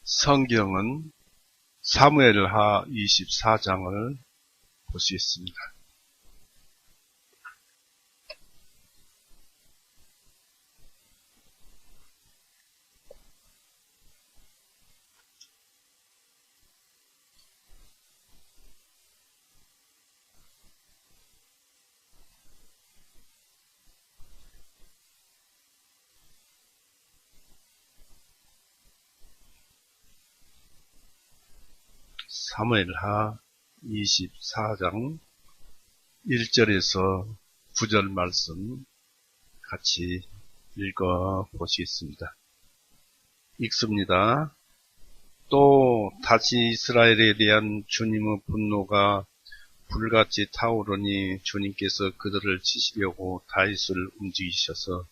성경은 사무엘하 24장을 보시겠습니다. 사무엘하 24장 1절에서 9절 말씀 같이 읽어 보시겠습니다. 읽습니다. 또 다시 이스라엘에 대한 주님의 분노가 불같이 타오르니 주님께서 그들을 치시려고 다윗을 움직이셔서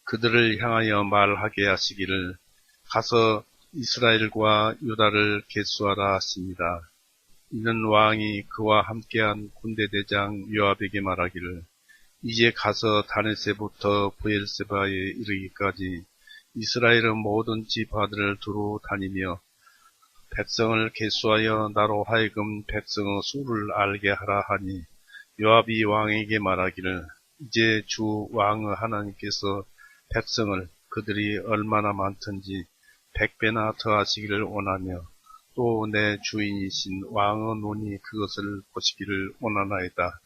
그들을 향하여 말하게 하시기를 가서 이스라엘과 유다를 계수하라 하십니다. 이는 왕이 그와 함께한 군대대장 요압에게 말하기를 이제 가서 다네세부터 브엘세바에 이르기까지 이스라엘의 모든 지파들을 두루 다니며 백성을 계수하여 나로 하여금 백성의 수를 알게 하라 하니 요압이 왕에게 말하기를 이제 주 왕의 하나님께서 백성을 그들이 얼마나 많든지 100배나 더하시기를 원하며 또 내 주인이신 왕의 눈이 그것을 보시기를 원하나이다.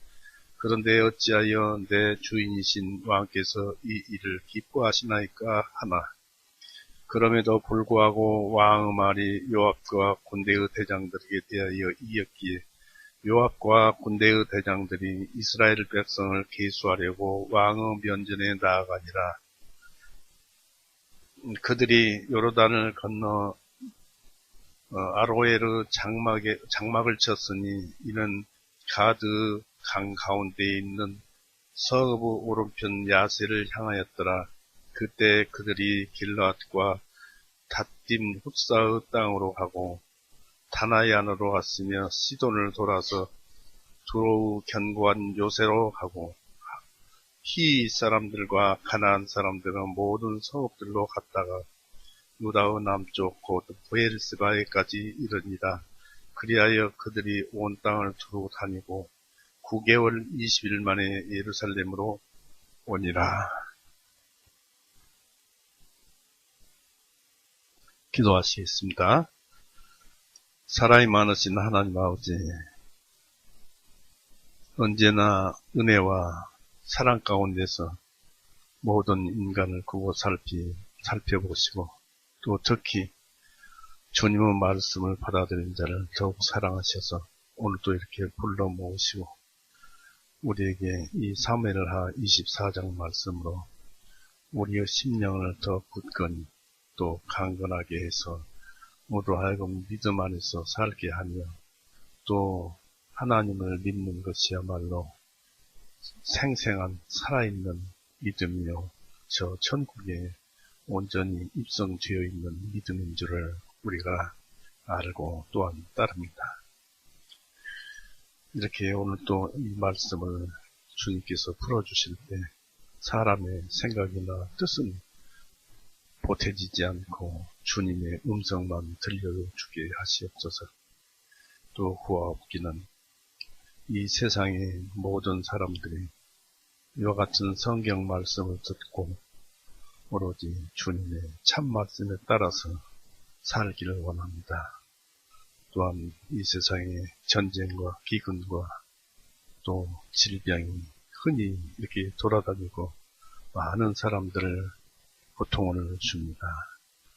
그런데 어찌하여 내 주인이신 왕께서 이 일을 기뻐하시나이까 하나. 그럼에도 불구하고 왕의 말이 요압과 군대의 대장들에게 대하여 이었기에 요압과 군대의 대장들이 이스라엘 백성을 계수하려고 왕의 면전에 나아가니라. 그들이 요르단을 건너 아로에르 장막을 쳤으니 이는 가드 강 가운데에 있는 서부 오른편 야세를 향하였더라. 그때 그들이 길르앗과 닷딤 훗사의 땅으로 가고 다나얀으로 갔으며 시돈을 돌아서 두로우 견고한 요새로 가고 히 사람들과 가나안 사람들은 모든 성읍들로 갔다가 유다의 남쪽 곧 브엘세바에까지 이르니라. 그리하여 그들이 온 땅을 두루 다니고 9개월 20일 만에 예루살렘으로 오니라. 기도하시겠습니다. 사랑이 많으신 하나님 아버지, 언제나 은혜와 사랑 가운데서 모든 인간을 구고 살펴보시고 또 특히 주님의 말씀을 받아들인 자를 더욱 사랑하셔서 오늘도 이렇게 불러 모으시고 우리에게 이 사무엘하 24장 말씀으로 우리의 심령을 더 굳건히 또 강건하게 해서 모두 하여금 믿음 안에서 살게 하며 또 하나님을 믿는 것이야말로 생생한 살아있는 믿음이요 저 천국에 온전히 입성되어 있는 믿음인 줄을 우리가 알고 또한 따릅니다. 이렇게 오늘 또 이 말씀을 주님께서 풀어주실 때 사람의 생각이나 뜻은 보태지지 않고 주님의 음성만 들려주게 하시옵소서. 또 후하옵기는 이 세상의 모든 사람들이 이와 같은 성경 말씀을 듣고 오로지 주님의 참 말씀에 따라서 살기를 원합니다. 또한 이 세상에 전쟁과 기근과 또 질병이 흔히 이렇게 돌아다니고 많은 사람들을 고통을 줍니다.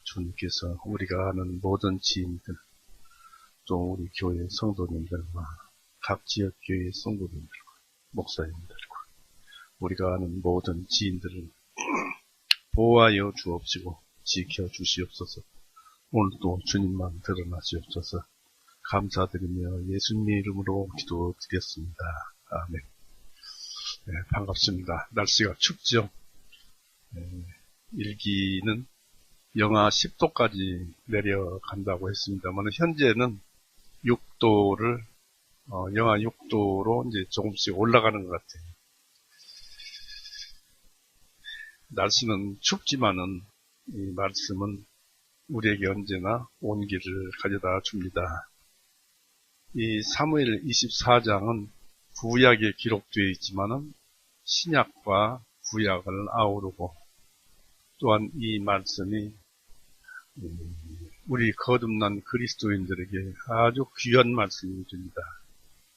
주님께서 우리가 아는 모든 지인들 또 우리 교회 성도님들과 각 지역 교회 성도님들과 목사님들과 우리가 아는 모든 지인들을 보호하여 주옵시고 지켜주시옵소서. 오늘도 주님만 드러나시옵소서. 감사드리며 예수님의 이름으로 기도드렸습니다. 아멘. 네, 반갑습니다. 날씨가 춥죠? 일기는 영하 10도까지 내려간다고 했습니다만 현재는 6도를 영하 6도로 이제 조금씩 올라가는 것 같아요. 날씨는 춥지만은 이 말씀은 우리에게 언제나 온기를 가져다 줍니다. 이 사무엘 24장은 구약에 기록되어 있지만은 신약과 구약을 아우르고 또한 이 말씀이 우리 거듭난 그리스도인들에게 아주 귀한 말씀이 됩니다.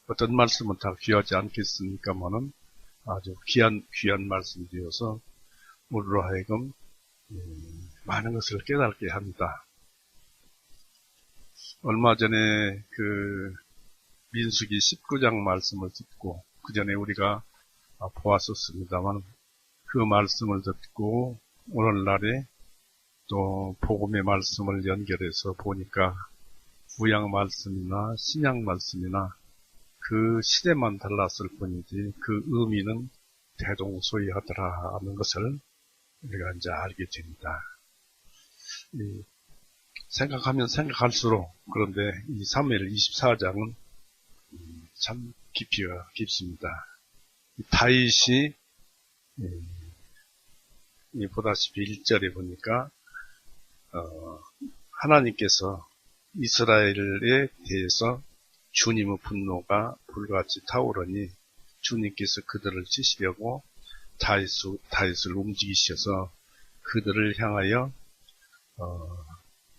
어떤 말씀은 다 귀하지 않겠습니까만은 아주 귀한 말씀이 되어서 우리로 하여금 많은 것을 깨닫게 합니다. 얼마 전에 그 민수기 19장 말씀을 듣고 그 전에 우리가 보았었습니다만 그 말씀을 듣고 오늘날에 또 복음의 말씀을 연결해서 보니까 구약 말씀이나 신약 말씀이나 그 시대만 달랐을 뿐이지 그 의미는 대동소이하더라 하는 것을 우리가 이제 알게 됩니다. 생각하면 생각할수록 그런데 이 사무엘 24장은 참 깊이가 깊습니다. 다윗이 보다시피 1절에 보니까 하나님께서 이스라엘에 대해서 주님의 분노가 불같이 타오르니 주님께서 그들을 치시려고 다윗을 움직이셔서 그들을 향하여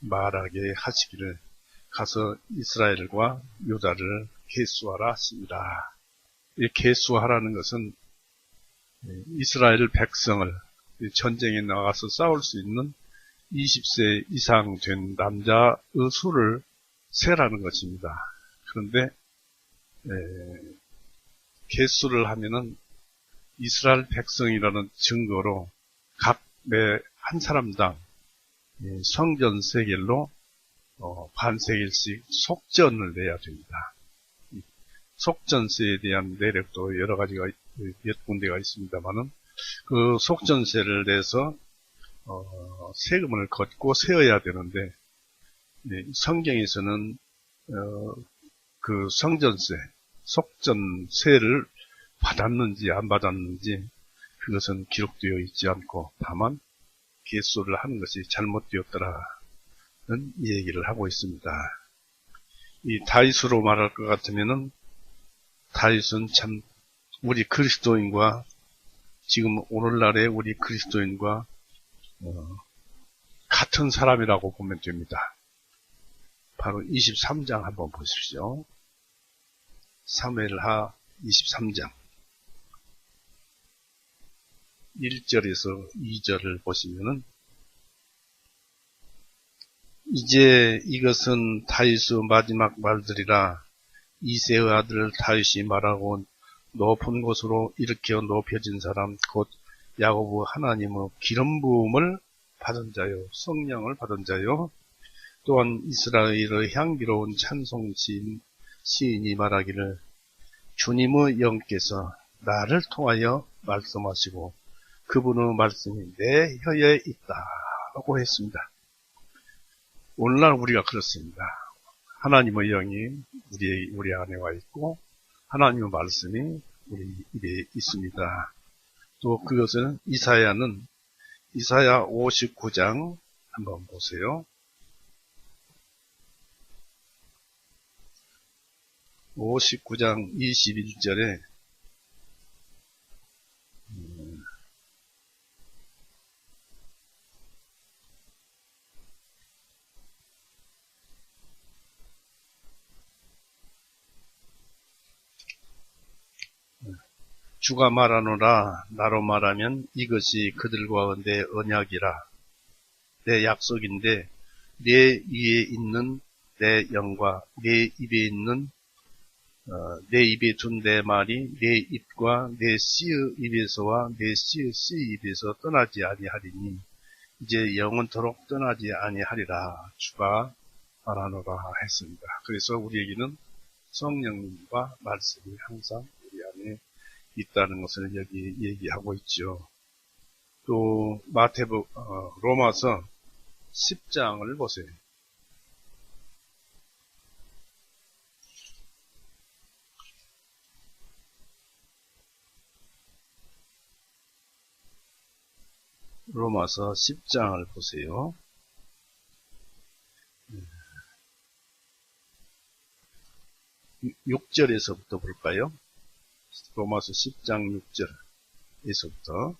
말하게 하시기를 가서 이스라엘과 유다를 계수하라 하시니라. 이 계수하라는 것은 이스라엘 백성을 전쟁에 나가서 싸울 수 있는 20세 이상 된 남자의 수를 세라는 것입니다. 그런데 계수를 하면은 이스라엘 백성이라는 증거로 각 매 한 사람당 성전 세겔로 반세겔씩 속전을 내야 됩니다. 속전세에 대한 내력도 여러 가지가 몇 군데가 있습니다만은 그 속전세를 내서 세금을 걷고 세어야 되는데 성경에서는 그 성전세, 속전세를 받았는지 안 받았는지 그것은 기록되어 있지 않고 다만 계수를 하는 것이 잘못되었더라는 얘기를 하고 있습니다. 이 다윗으로 말할 것 같으면은 다윗은 참 우리 그리스도인과 지금 오늘날의 우리 그리스도인과 같은 사람이라고 보면 됩니다. 바로 23장 한번 보십시오. 사무엘하 23장 1절에서 2절을 보시면은 이제 이것은 다윗의 마지막 말들이라 이새의 아들 다윗이 말하고 높은 곳으로 일으켜 높여진 사람 곧 야고보 하나님의 기름 부음을 받은 자요 성령을 받은 자요 또한 이스라엘의 향기로운 찬송 시인이 말하기를 주님의 영께서 나를 통하여 말씀하시고 그분의 말씀이 내 혀에 있다고 했습니다. 오늘날 우리가 그렇습니다. 하나님의 영이 우리 안에 와 있고 하나님의 말씀이 우리 입에 있습니다. 또 그것은 이사야 59장 한번 보세요. 59장 21절에 주가 말하노라 나로 말하면 이것이 그들과 내 언약이라 내 약속인데 내 위에 있는 내 영과 내 입에 있는 내 입에 둔 내 말이 내 입과 내 씨의 입에서와 내 씨의 씨 입에서 떠나지 아니하리니 이제 영원토록 떠나지 아니하리라 주가 말하노라 했습니다. 그래서 우리에게는 성령님과 말씀이 항상 우리 안에 있다는 것을 여기 얘기하고 있죠. 또 로마서 10장을 보세요. 로마서 10장을 보세요. 6절에서부터 볼까요? 로마서 10장 6절에서부터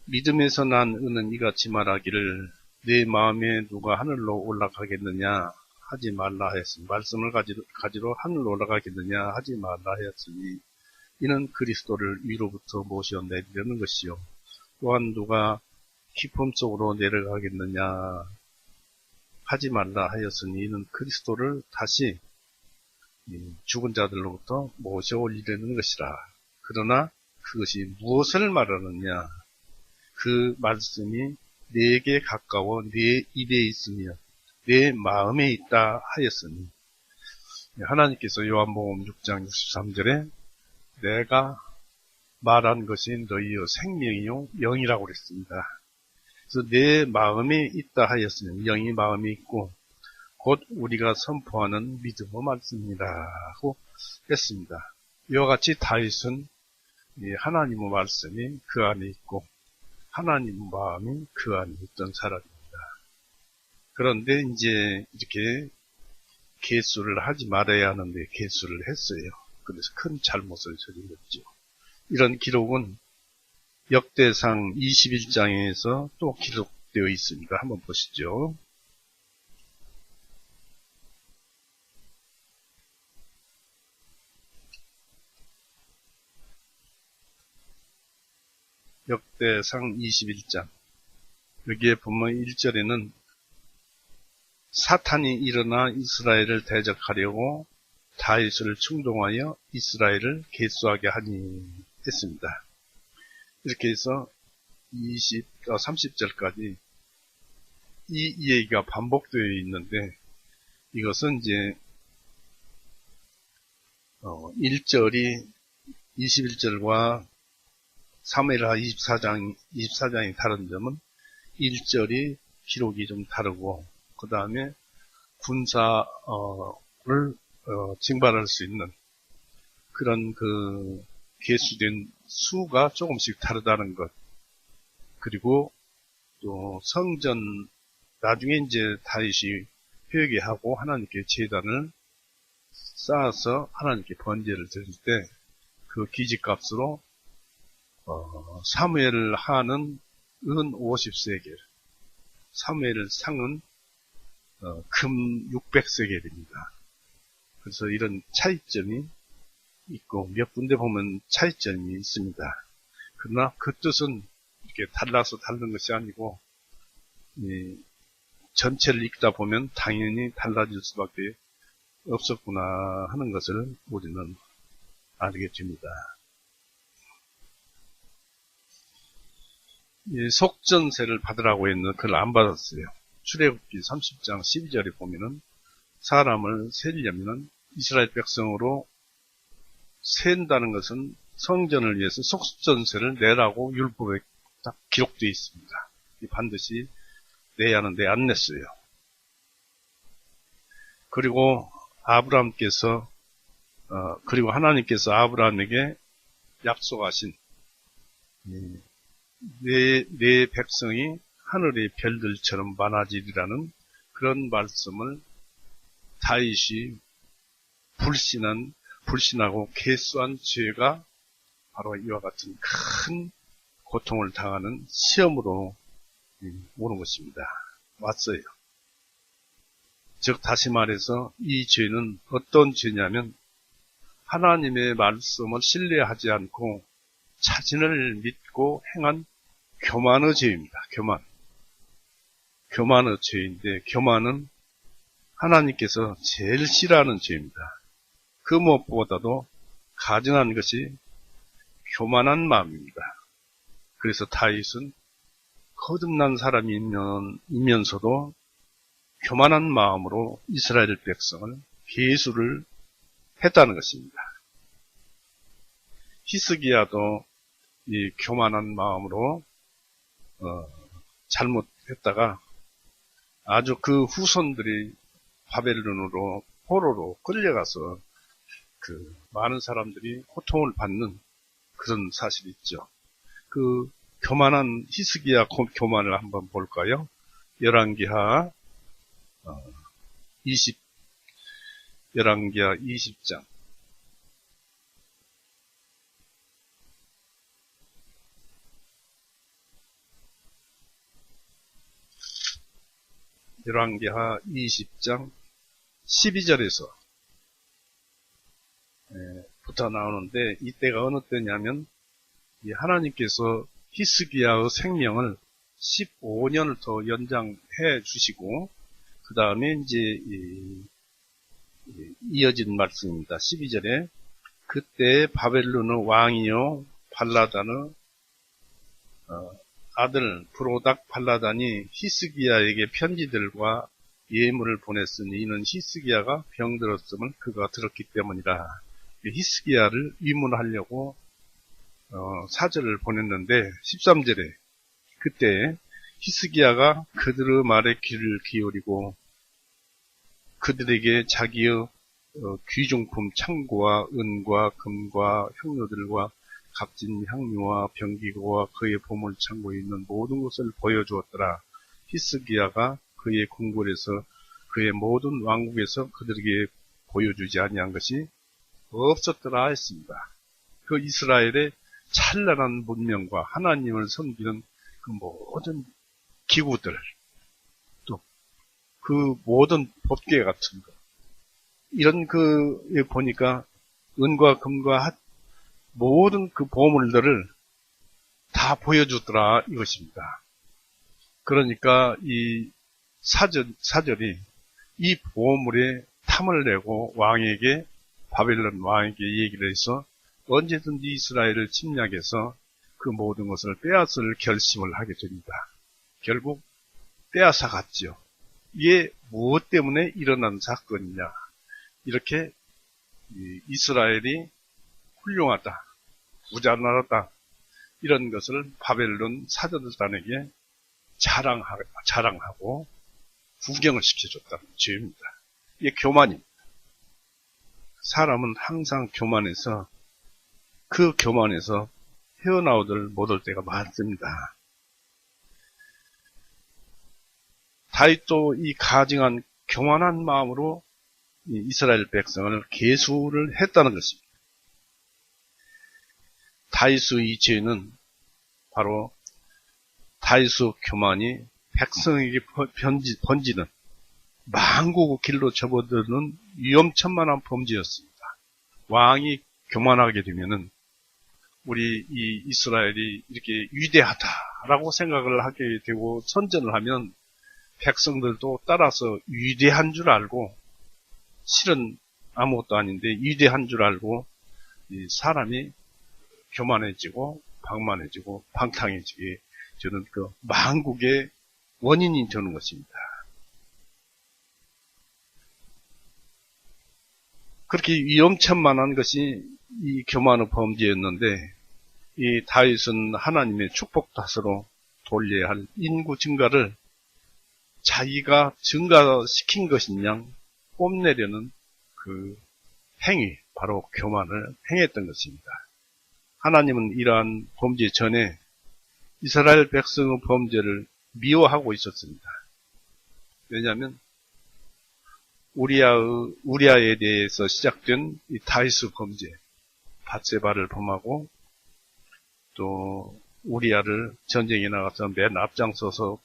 믿음에서 난 의는 이같이 말하기를 내 마음에 누가 하늘로 올라가겠느냐 하지 말라 하였으니 말씀을 가지러 하늘로 올라가겠느냐 하지 말라 하였으니 이는 그리스도를 위로부터 모셔 내리려는 것이요 또한 누가 깊음 속으로 내려가겠느냐 하지 말라 하였으니 이는 그리스도를 다시 죽은 자들로부터 모셔 올리려는 것이라. 그러나 그것이 무엇을 말하느냐 그 말씀이 내게 가까워 내 입에 있으며 내 마음에 있다 하였으니 하나님께서 요한복음 6장 63절에 내가 말한 것이 너희의 생명이요 영이라고 그랬습니다. 그래서 내 마음에 있다 하였으니 영이 마음에 있고 곧 우리가 선포하는 믿음의 말씀이라 하고 했습니다. 이와 같이 다윗은 하나님의 말씀이 그 안에 있고 하나님의 마음이 그 안에 있던 사람입니다. 그런데 이제 이렇게 개수를 하지 말아야 하는데 개수를 했어요. 그래서 큰 잘못을 저질렀죠. 이런 기록은 역대상 21장에서 또 기록되어 있습니다. 한번 보시죠. 역대상 21장 여기에 보면 1절에는 사탄이 일어나 이스라엘을 대적하려고 다윗을 충동하여 이스라엘을 계수하게 하니 했습니다. 이렇게 해서 30절까지 이 얘기가 반복되어 있는데 이것은 이제 1절이 21절과 사무엘하 24장이 다른 점은 1절이 기록이 좀 다르고 그 다음에 군사를 징발할 수 있는 그런 그 계수된 수가 조금씩 다르다는 것. 그리고 또 성전 나중에 이제 다윗이 회개하고 하나님께 제단을 쌓아서 하나님께 번제를 드릴 때 그 기지값으로 사무엘 하는 은 50세겔, 사무엘 상은 금 600세겔입니다. 그래서 이런 차이점이 있고 몇 군데 보면 차이점이 있습니다. 그러나 그 뜻은 이렇게 달라서 다른 것이 아니고 전체를 읽다 보면 당연히 달라질 수밖에 없었구나 하는 것을 우리는 알게 됩니다. 속전세를 받으라고 했는데 그걸 안 받았어요. 출애굽기 30장 12절에 보면은 사람을 세려면은 이스라엘 백성으로 세운다는 것은 성전을 위해서 속전세를 내라고 율법에 딱 기록되어 있습니다. 반드시 내야 하는데 안 냈어요. 그리고 그리고 하나님께서 아브라함에게 약속하신 내 백성이 하늘의 별들처럼 많아지리라는 그런 말씀을 다윗이 불신하고 개수한 죄가 바로 이와 같은 큰 고통을 당하는 시험으로 오는 것입니다. 왔어요. 즉 다시 말해서 이 죄는 어떤 죄냐면 하나님의 말씀을 신뢰하지 않고 자신을 믿고 행한 교만의 죄입니다. 교만의 죄인데 교만은 하나님께서 제일 싫어하는 죄입니다. 그 무엇보다도 가증한 것이 교만한 마음입니다. 그래서 다윗은 거듭난 사람이면서도 교만한 마음으로 이스라엘 백성을 계수를 했다는 것입니다. 히스기야도 이 교만한 마음으로 잘못했다가 아주 그 후손들이 바벨론으로 포로로 끌려가서 그 많은 사람들이 고통을 받는 그런 사실이 있죠. 그 교만한 히스기야 교만을 한번 볼까요? 열왕기하 열왕기하 20장. 열왕기하 20장 12절에서 부터 나오는데, 이때가 어느 때냐면 하나님께서 히스기야의 생명을 15년을 더 연장해 주시고, 그 다음에 이제 이어진 말씀입니다. 12절에 그때 바벨론의 왕이요 발라단의 아들 브로닥 발라단이 히스기야에게 편지들과 예물을 보냈으니 이는 히스기야가 병들었음을 그가 들었기 때문이라. 히스기야를 위문하려고 사절을 보냈는데 13절에 그때 히스기야가 그들의 말에 귀를 기울이고 그들에게 자기의 귀중품 창고와 은과 금과 향료들과 값진 향료와 병기고와 그의 보물 창고에 있는 모든 것을 보여주었더라. 히스기야가 그의 궁궐에서 그의 모든 왕국에서 그들에게 보여주지 아니한 것이 없었더라 했습니다. 그 이스라엘의 찬란한 문명과 하나님을 섬기는 그 모든 기구들, 또 그 모든 법궤 같은 거, 이런 보니까 은과 금과 모든 그 보물들을 다 보여주더라 이것입니다. 그러니까 이 사절이 이 보물에 탐을 내고 왕에게, 바벨론 왕에게 얘기를 해서 언제든지 이스라엘을 침략해서 그 모든 것을 빼앗을 결심을 하게 됩니다. 결국 빼앗아 갔죠. 이게 무엇 때문에 일어난 사건이냐. 이렇게 이스라엘이 훌륭하다, 부자 나라다, 이런 것을 바벨론 사절단에게 자랑하고 구경을 시켜줬다는 죄입니다. 이게 교만입니다. 사람은 항상 교만해서 그 교만에서 헤어나오들 못할 때가 많습니다. 다윗도 이 가증한 교만한 마음으로 이스라엘 백성을 계수를 했다는 것입니다. 다윗의 이 죄는 바로 다윗의 교만이 백성에게 번지는 만국의 길로 접어드는 위험천만한 범죄였습니다. 왕이 교만하게 되면은 우리 이 이스라엘이 이렇게 위대하다라고 생각을 하게 되고 선전을 하면 백성들도 따라서 위대한 줄 알고, 실은 아무것도 아닌데 위대한 줄 알고 이 사람이 교만해지고 방만해지고 방탕해지게 저는 그 만국의 원인이 되는 것입니다. 그렇게 위험천만한 것이 이 교만의 범죄였는데, 이 다윗은 하나님의 축복 탓으로 돌려야 할 인구 증가를 자기가 증가시킨 것이냐 뽐내려는 그 행위, 바로 교만을 행했던 것입니다. 하나님은 이러한 범죄 전에 이스라엘 백성의 범죄를 미워하고 있었습니다. 왜냐하면 우리아에 대해서 시작된 이 다윗의 범죄, 밧세바를 범하고 또 우리아를 전쟁에 나가서 맨 앞장서서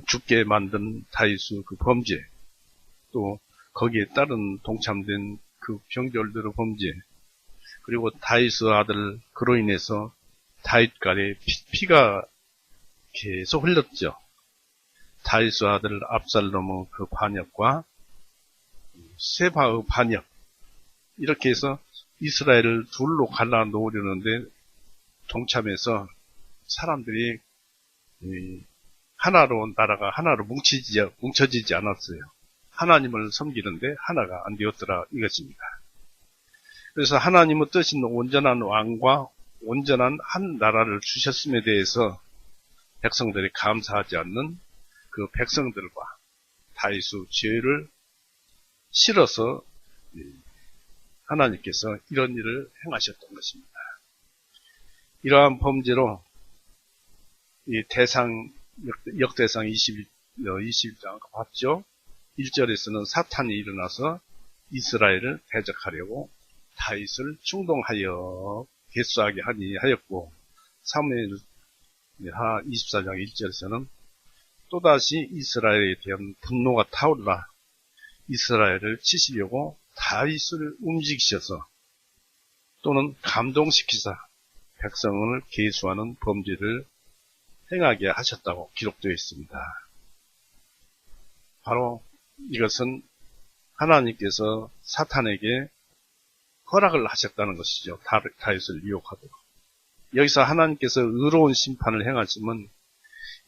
죽게 만든 다윗의 그 범죄, 또 거기에 따른 동참된 그 병졸들의 범죄, 그리고 다윗의 아들, 그로 인해서 다윗간에 피가 계속 흘렀죠. 다윗의 아들 압살롬의 그 반역과 세바의 반역, 이렇게 해서 이스라엘을 둘로 갈라놓으려는데 동참해서 사람들이 하나로, 나라가 하나로 뭉쳐지지 않았어요. 하나님을 섬기는데 하나가 안 되었더라 이것입니다. 그래서 하나님의 뜻인 온전한 왕과 온전한 한 나라를 주셨음에 대해서 백성들이 감사하지 않는 그 백성들과 다윗의 죄를 싫어서 하나님께서 이런 일을 행하셨던 것입니다. 이러한 범죄로 이 역대상 21장 봤죠? 1절에서는 사탄이 일어나서 이스라엘을 대적하려고 다윗을 충동하여 개수하게 하였고, 사무엘하 24장 1절에서는 또다시 이스라엘에 대한 분노가 타오르라 이스라엘을 치시려고 다윗을 움직이셔서 또는 감동시키사 백성을 계수하는 범죄를 행하게 하셨다고 기록되어 있습니다. 바로 이것은 하나님께서 사탄에게 허락을 하셨다는 것이죠. 다윗을 유혹하도록. 여기서 하나님께서 의로운 심판을 행하시면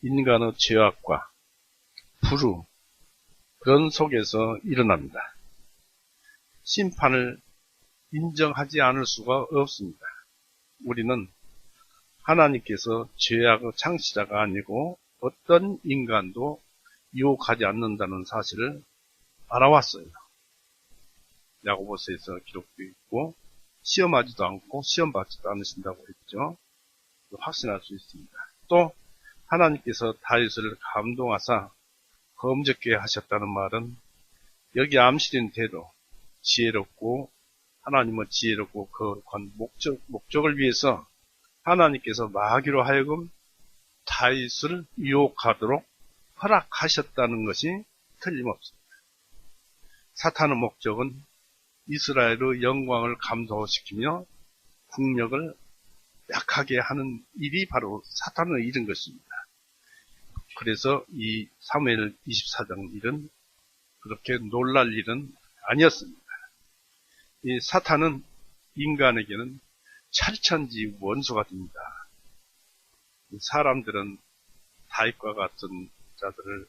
인간의 죄악과 불우 그런 속에서 일어납니다. 심판을 인정하지 않을 수가 없습니다. 우리는 하나님께서 죄악의 창시자가 아니고 어떤 인간도 유혹하지 않는다는 사실을 알아왔어요. 야고보서에서 기록되어 있고 시험하지도 않고 시험받지도 않으신다고 했죠. 확신할 수 있습니다. 또 하나님께서 다윗을 감동하사 검적게 하셨다는 말은 여기 암시된 대로 지혜롭고 하나님은 지혜롭고 거룩한 목적을 위해서 하나님께서 마귀로 하여금 다윗을 유혹하도록 허락하셨다는 것이 틀림없습니다. 사탄의 목적은 이스라엘의 영광을 감소시키며 국력을 약하게 하는 일이 바로 사탄의 일인 것입니다. 그래서 이 사무엘 24장 일은 그렇게 놀랄 일은 아니었습니다. 이 사탄은 인간에게는 철천지 원수가 됩니다. 사람들은 다윗과 같은 자들을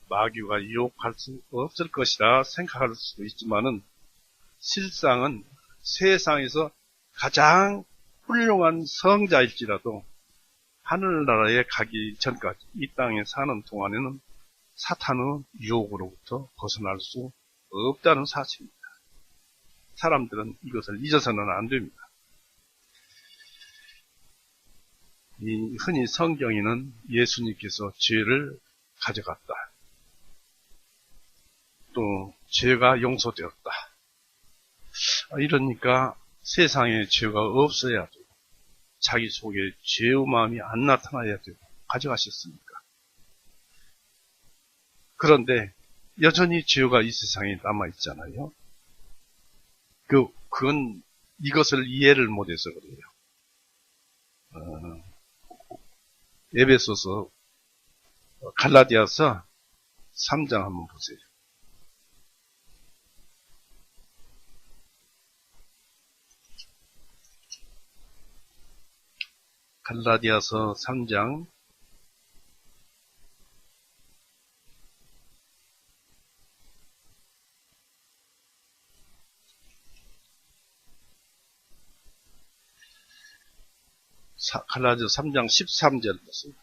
마귀가 유혹할 수 없을 것이라 생각할 수도 있지만은 실상은 세상에서 가장 훌륭한 성자일지라도 하늘나라에 가기 전까지 이 땅에 사는 동안에는 사탄의 유혹으로부터 벗어날 수 없다는 사실입니다. 사람들은 이것을 잊어서는 안 됩니다. 흔히 성경에는 예수님께서 죄를 가져갔다. 또 죄가 용서되었다. 이러니까 세상에 죄가 없어야 되고 자기 속에 죄의 마음이 안 나타나야 되고 가져가셨으니까. 그런데 여전히 죄가 이 세상에 남아있잖아요. 그건 이것을 이해를 못해서 그래요. 에베소서 갈라디아서 3장 한번 보세요. 갈라디아서 3장 13절 보세요.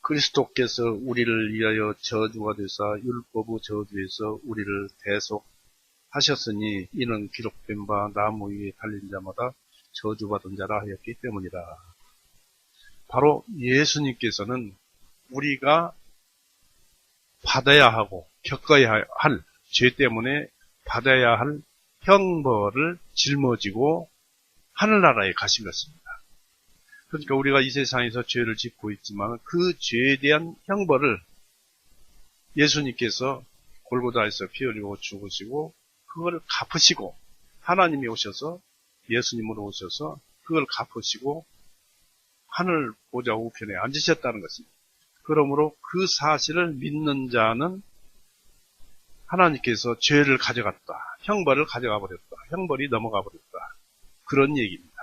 그리스도께서 우리를 위하여 저주가 되사 율법의 저주에서 우리를 대속하셨으니 이는 기록된 바 나무 위에 달린 자마다 저주받은 자라 하였기 때문이라. 바로 예수님께서는 우리가 받아야 하고 겪어야 할 죄 때문에 받아야 할 형벌을 짊어지고 하늘나라에 가신 것입니다. 그러니까 우리가 이 세상에서 죄를 짓고 있지만 그 죄에 대한 형벌을 예수님께서 골고다에서 피 흘리고 죽으시고 그걸 갚으시고 하나님이 오셔서 예수님으로 오셔서 그걸 갚으시고 하늘 보좌 우편에 앉으셨다는 것입니다. 그러므로 그 사실을 믿는 자는 하나님께서 죄를 가져갔다. 형벌을 가져가 버렸다. 형벌이 넘어가 버렸다. 그런 얘기입니다.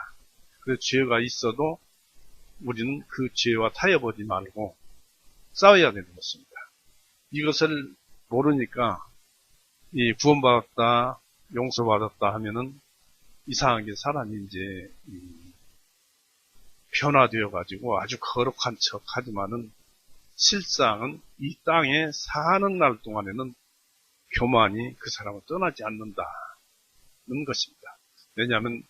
그 죄가 있어도 우리는 그 죄와 타협하지 말고 싸워야 되는 것입니다. 이것을 모르니까 이 구원받았다, 용서받았다 하면은 이상하게 사람이 이제 변화되어 가지고 아주 거룩한 척 하지만은 실상은 이 땅에 사는 날 동안에는 교만이 그 사람을 떠나지 않는다는 것입니다. 왜냐하면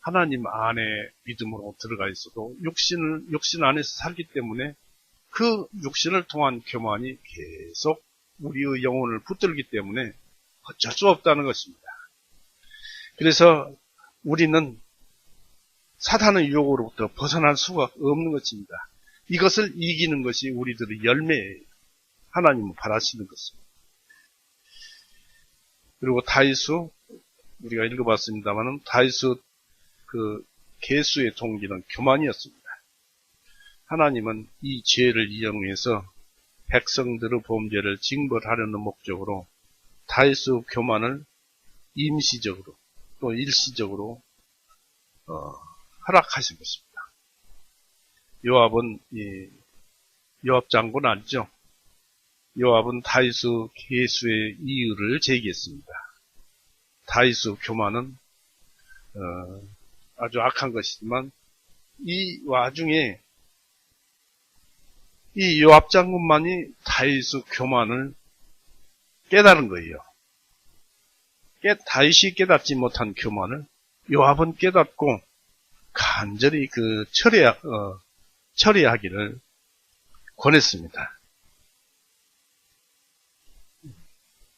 하나님 안에 믿음으로 들어가 있어도 육신 안에서 살기 때문에 그 육신을 통한 교만이 계속 우리의 영혼을 붙들기 때문에 어쩔 수 없다는 것입니다. 그래서 우리는 사탄의 유혹으로부터 벗어날 수가 없는 것입니다. 이것을 이기는 것이 우리들의 열매예요. 하나님은 바라시는 것입니다. 그리고 다윗수, 우리가 읽어봤습니다만은 다윗수 그 계수의 동기는 교만이었습니다. 하나님은 이 죄를 이용해서 백성들의 범죄를 징벌하려는 목적으로 다윗수 교만을 임시적으로 또 일시적으로 허락하신 것입니다. 요압은 요압 장군 알죠? 요압은 다윗수 계수의 이유를 제기했습니다. 다윗수 교만은 아주 악한 것이지만 이 와중에 이 요압 장군만이 다윗수 교만을 깨달은 거예요. 다윗이 깨닫지 못한 교만을 요압은 깨닫고 간절히 그 처리하기를 권했습니다.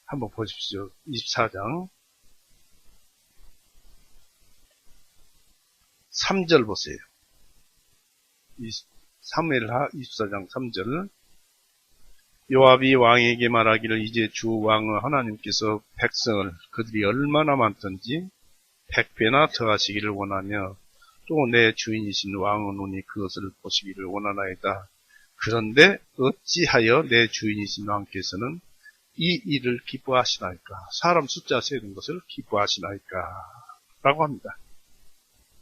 한번 보십시오. 24장 3절 보세요. 사무엘하 24장 3절. 요압이 왕에게 말하기를 이제 주 왕의 하나님께서 백성을 그들이 얼마나 많든지 100배나 더하시기를 원하며 또 내 주인이신 왕의 눈이 그것을 보시기를 원하나이다. 그런데 어찌하여 내 주인이신 왕께서는 이 일을 기뻐하시나이까? 사람 숫자 세는 것을 기뻐하시나이까? 라고 합니다.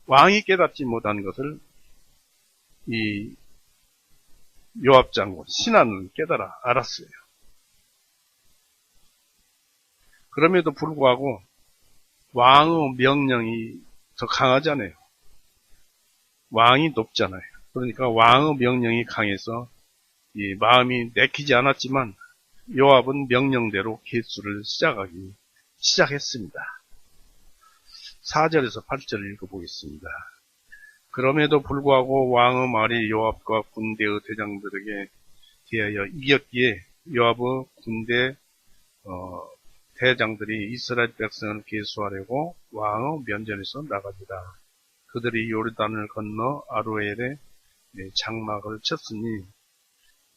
왕이 깨닫지 못한 것을 이 요압 장군, 신하는 깨달아 알았어요. 그럼에도 불구하고 왕의 명령이 더 강하잖아요. 왕이 높잖아요. 그러니까 왕의 명령이 강해서 이 마음이 내키지 않았지만 요압은 명령대로 계수를 시작했습니다. 4절에서 8절 읽어보겠습니다. 그럼에도 불구하고 왕의 말이 요압과 군대의 대장들에게 대하여 이겼기에 요압의 군대 대장들이 이스라엘 백성을 계수하려고 왕의 면전에서 나가니라. 그들이 요르단을 건너 아로엘에 장막을 쳤으니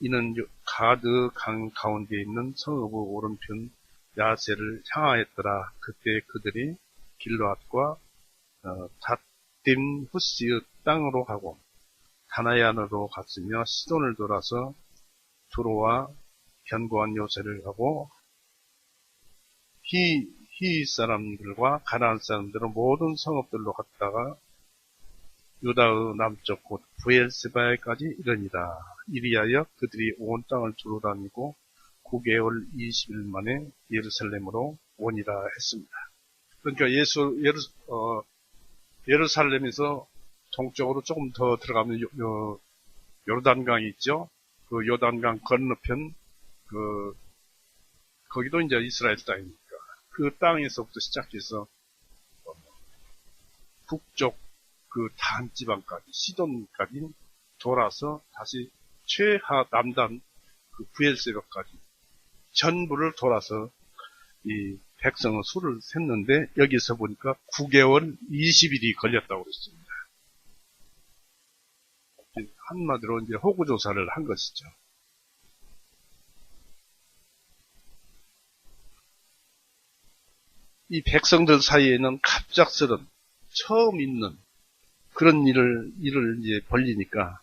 이는 가드 강 가운데 있는 성읍의 오른편 야세를 향하였더라. 그때 그들이 길르앗과 닷딤 후시의 땅으로 가고 다나얀으로 갔으며 시돈을 돌아서 두로와 견고한 요새를 가고 히 사람들과 가나안 사람들은 모든 성읍들로 갔다가 유다의 남쪽 곳 부엘세바에까지 이르니라. 이리하여 그들이 온 땅을 두루다니고 9개월 20일 만에 예루살렘으로 오니라 했습니다. 그러니까 예루살렘에서 동쪽으로 조금 더 들어가면 요르단강이 있죠. 그 요단강 건너편 거기도 이제 이스라엘 땅이니까 그 땅에서부터 시작해서 북쪽 그 단지방까지 시돈까지 돌아서 다시 최하 남단 그 부엘세바까지 전부를 돌아서 이 백성의 수를 셌는데 여기서 보니까 9개월 20일이 걸렸다고 그랬습니다. 한마디로 이제 호구조사를 한 것이죠. 이 백성들 사이에는 갑작스런 처음 있는 그런 일을 이제 벌리니까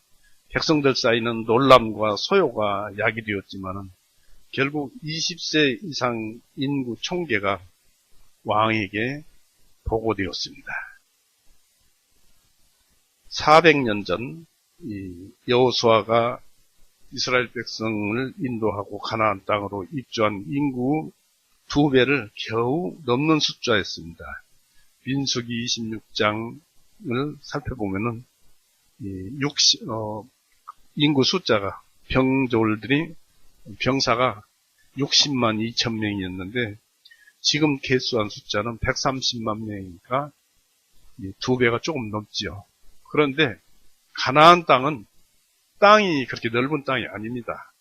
백성들 사이는 놀람과 소요가 야기되었지만은 결국 20세 이상 인구 총계가 왕에게 보고되었습니다. 400년 전 여호수아가 이스라엘 백성을 인도하고 가나안 땅으로 입주한 인구 2배를 겨우 넘는 숫자였습니다. 민수기 26장을 살펴보면은 인구 숫자가 병사가 60만 2천 명이었는데 지금 개수한 숫자는 130만 명이니까 2배가 조금 넘지요. 그런데 가나안 땅은 땅이 그렇게 넓은 땅이 아닙니다.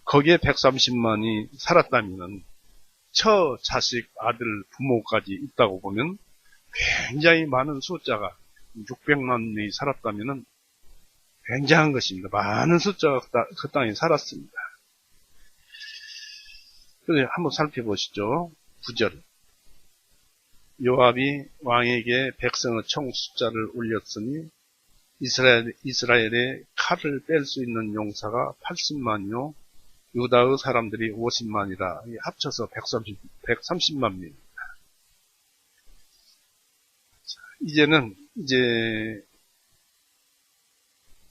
거기에 130만이 살았다면은 처, 자식, 아들, 부모까지 있다고 보면 굉장히 많은 숫자가 600만 명이 살았다면 굉장한 것입니다. 많은 숫자가 그 땅에 살았습니다. 그래서 한번 살펴보시죠. 9절. 요압이 왕에게 백성의 총 숫자를 올렸으니 이스라엘의 칼을 뺄 수 있는 용사가 80만이요 유다의 사람들이 50만이라 합쳐서 130만 명. 이제는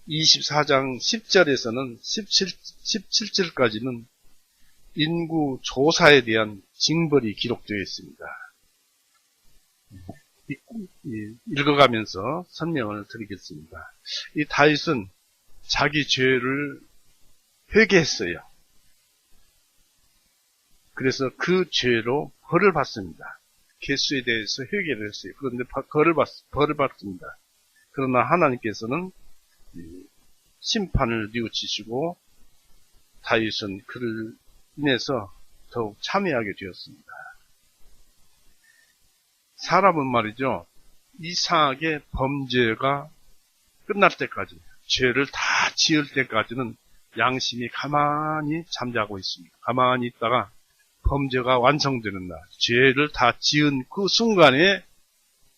24장 10절에서는 17절까지는 인구 조사에 대한 징벌이 기록되어 있습니다. 읽어가면서 설명을 드리겠습니다. 이 다윗은 자기 죄를 회개했어요. 그래서 그 죄로 벌을 받습니다. 개수에 대해서 회개를 했어요. 그런데 벌을 받습니다. 그러나 하나님께서는 심판을 뉘우치시고 다윗은 그를 인해서 더욱 참여하게 되었습니다. 사람은 말이죠, 이상하게 범죄가 끝날 때까지, 죄를 다 지을 때까지는 양심이 가만히 잠자고 있습니다. 가만히 있다가 범죄가 완성되는 날, 죄를 다 지은 그 순간에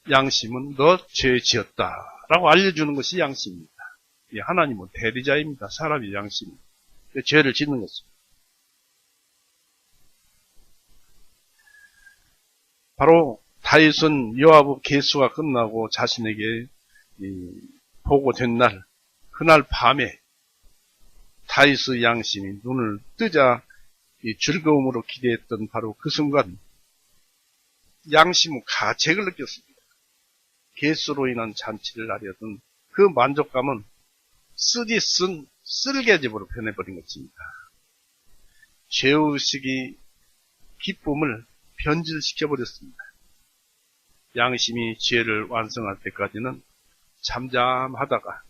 양심은 너 죄 지었다 라고 알려주는 것이 양심입니다. 하나님은 대리자입니다. 사람이 양심, 죄를 짓는 것입니다. 바로 다윗은 요압의 계수가 끝나고 자신에게 보고된 날, 그날 밤에 다윗의 양심이 눈을 뜨자 즐거움으로 기대했던 바로 그 순간 양심은 가책을 느꼈습니다. 계수로 인한 잔치를 하려던 그 만족감은 쓰디쓴 쓸개집으로 변해버린 것입니다. 죄의식이 기쁨을 변질시켜버렸습니다. 양심이 죄를 완성할 때까지는 잠잠하다가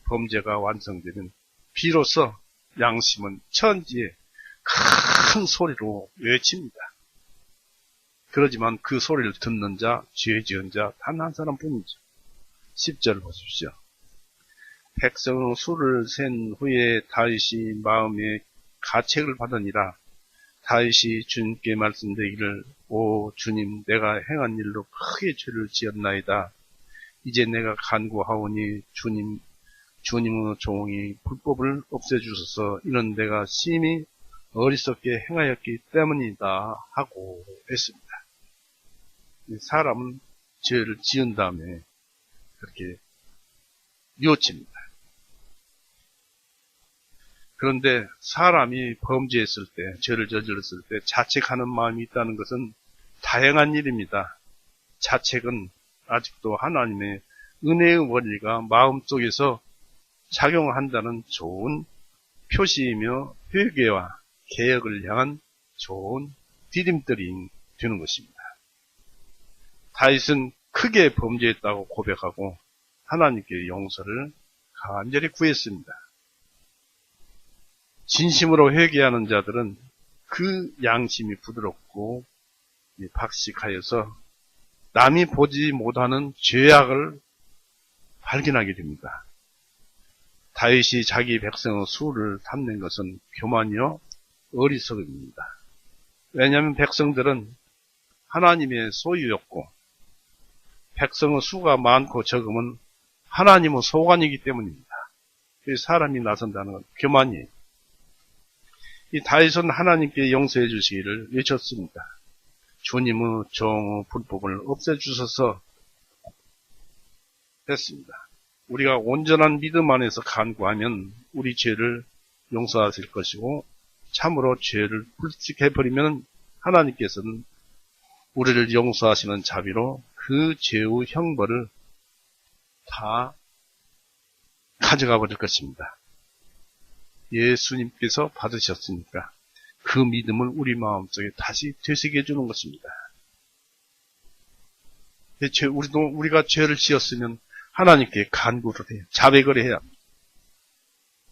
범죄가 완성되면 비로소 양심은 천지에 큰 소리로 외칩니다. 그러지만 그 소리를 듣는 자, 죄 지은 자 단 한 사람뿐이죠. 10절 보십시오. 백성의 수를 센 후에 다윗이 마음에 가책을 받으니라. 다윗이 주님께 말씀드리기를 오 주님 내가 행한 일로 크게 죄를 지었나이다. 이제 내가 간구하오니 주님의 종이 불법을 없애주소서. 이는 내가 심히 어리석게 행하였기 때문이다 하고 했습니다. 사람은 죄를 지은 다음에 그렇게 뉘우칩니다. 그런데 사람이 범죄했을 때, 죄를 저질렀을 때 자책하는 마음이 있다는 것은 다행한 일입니다. 자책은 아직도 하나님의 은혜의 원리가 마음속에서 작용한다는 좋은 표시이며 회개와 개혁을 향한 좋은 디딤돌이 되는 것입니다. 다윗은 크게 범죄했다고 고백하고 하나님께 용서를 간절히 구했습니다. 진심으로 회개하는 자들은 그 양심이 부드럽고 박식하여서 남이 보지 못하는 죄악을 발견하게 됩니다. 다윗이 자기 백성의 수를 탐낸 것은 교만이요 어리석음입니다. 왜냐하면 백성들은 하나님의 소유였고 백성의 수가 많고 적음은 하나님의 소관이기 때문입니다. 사람이 나선다는 건 교만이에요. 이 다윗은 하나님께 용서해 주시기를 외쳤습니다. 주님의 종의 불법을 없애주셔서 했습니다. 우리가 온전한 믿음 안에서 간구하면 우리 죄를 용서하실 것이고 참으로 죄를 불식해버리면 하나님께서는 우리를 용서하시는 자비로 그 죄의 형벌을 다 가져가 버릴 것입니다. 예수님께서 받으셨으니까 그 믿음을 우리 마음속에 다시 되새겨 주는 것입니다. 우리가 죄를 지었으면 하나님께 간구를 해요. 자백을 해야 합니다.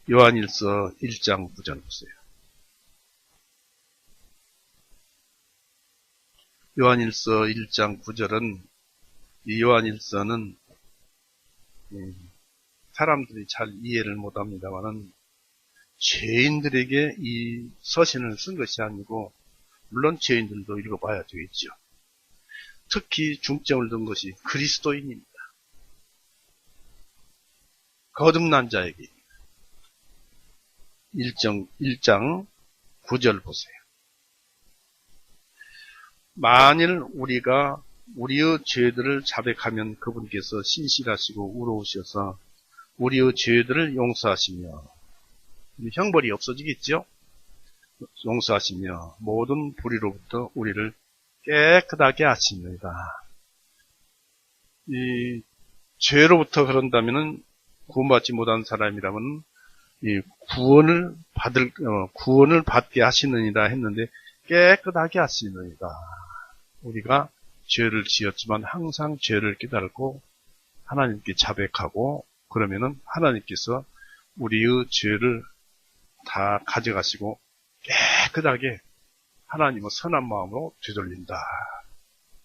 요한일서 1장 9절 보세요. 요한일서 1장 9절은 이 요한일서는 사람들이 잘 이해를 못합니다만은 죄인들에게 이 서신을 쓴 것이 아니고 물론 죄인들도 읽어봐야 되겠죠. 특히 중점을 둔 것이 그리스도인입니다. 거듭난 자에게 1장 9절 보세요. 만일 우리가 우리의 죄들을 자백하면 그분께서 신실하시고 의로우셔서 우리의 죄들을 용서하시며 형벌이 없어지겠죠? 용서하시며 모든 불의로부터 우리를 깨끗하게 하십니다. 이 죄로부터 그런다면은 구원받지 못한 사람이라면 이 구원을 받게 하시느니라 했는데 깨끗하게 하시느니라. 우리가 죄를 지었지만 항상 죄를 깨달고 하나님께 자백하고 그러면은 하나님께서 우리의 죄를 다 가져가시고 깨끗하게 하나님의 선한 마음으로 되돌린다.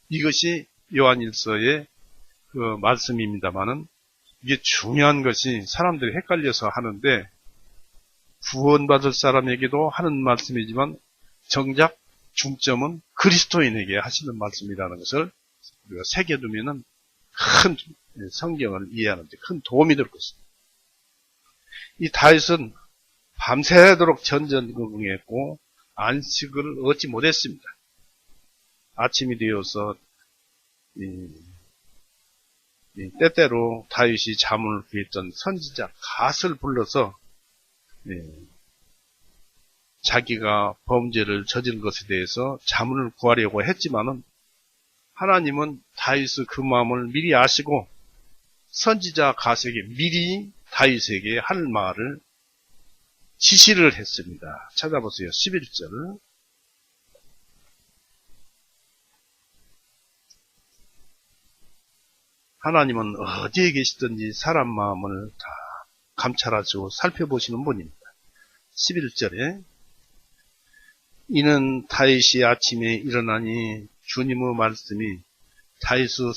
이것이 요한일서의 그 말씀입니다만은 이게 중요한 것이 사람들이 헷갈려서 하는데 구원받을 사람에게도 하는 말씀이지만 정작 중점은 그리스도인에게 하시는 말씀이라는 것을 우리가 새겨두면은 큰 성경을 이해하는 데 큰 도움이 될 것입니다. 이 다윗은 밤새도록 전전긍긍했고 안식을 얻지 못했습니다. 아침이 되어서 때때로 다윗이 잠을 구했던 선지자 갓을 불러서 자기가 범죄를 저지른 것에 대해서 자문을 구하려고 했지만은 하나님은 다윗의 그 마음을 미리 아시고 선지자 갓에게 미리 다윗에게 할 말을 지시를 했습니다. 찾아보세요. 11절. 하나님은 어디에 계시든지 사람 마음을 다 감찰하시고 살펴보시는 분입니다. 11절에 이는 다윗이 아침에 일어나니 주님의 말씀이 다윗의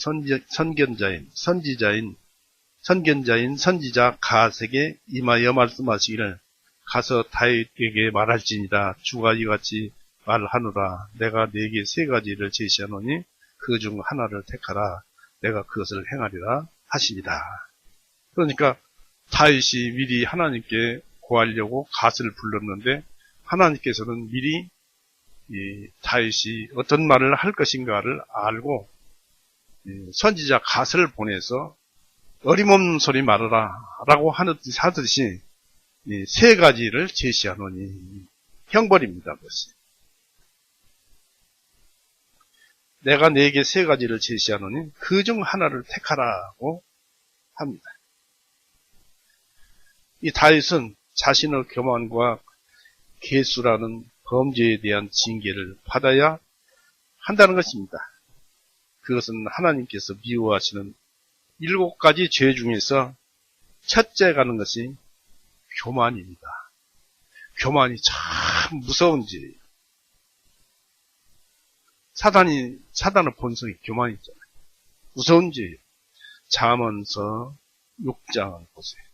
선견자인 선지자 갓에게 임하여 말씀하시기를 가서 다윗에게 말할지니라. 주가 이같이 말하노라. 내가 네게 세 가지를 제시하노니 그 중 하나를 택하라. 내가 그것을 행하리라 하시니라. 그러니까 다윗이 미리 하나님께 구하려고 갓을 불렀는데 하나님께서는 미리 이 다윗이 어떤 말을 할 것인가를 알고 선지자 갓을 보내서 어림없는 소리 말하라 라고 하듯이 세 가지를 제시하노니 형벌입니다. 그것이. 내가 네게 세 가지를 제시하노니 그 중 하나를 택하라고 합니다. 이 다윗은 자신의 교만과 계수라는 범죄에 대한 징계를 받아야 한다는 것입니다. 그것은 하나님께서 미워하시는 7가지 죄 중에서 첫째 가는 것이 교만입니다. 교만이 참 무서운 죄예요. 사단의 본성이 교만이 있잖아요. 무서운 죄예요. 잠언서 6장을 보세요.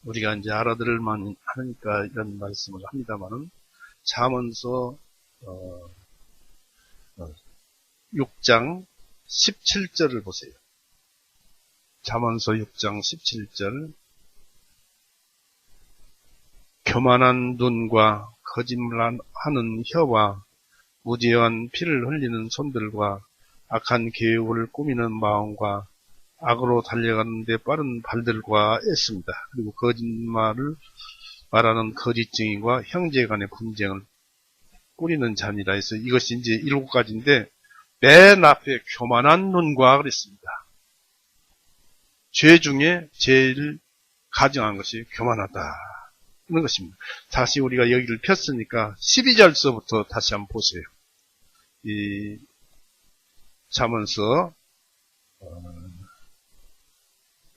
우리가 이제 알아들을 만 하니까 이런 말씀을 합니다만은 잠언서 6장 17절을 보세요. 잠언서 6장 17절. 교만한 눈과 거짓말하는 혀와 무죄한 피를 흘리는 손들과 악한 계획을 꾸미는 마음과 악으로 달려가는데 빠른 발들과 애씁니다. 그리고 거짓말을 말하는 거짓 증인과 형제 간의 분쟁을 꾸리는 자니라 해서 이것이 이제 7가지인데 맨 앞에 교만한 눈과 그랬습니다. 죄 중에 제일 가증한 것이 교만하다. 이런 것입니다. 다시 우리가 여기를 폈으니까 12절서부터 다시 한번 보세요. 이 잠언서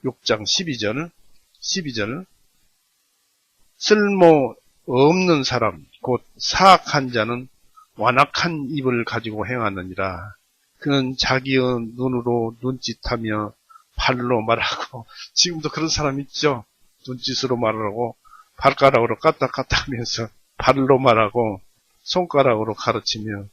6장 12절 쓸모 없는 사람 곧 사악한 자는 완악한 입을 가지고 행하느니라. 그는 자기의 눈으로 눈짓하며 발로 말하고 지금도 그런 사람 있죠. 눈짓으로 말하고 발가락으로 까딱까딱 하면서 발로 말하고 손가락으로 가르치며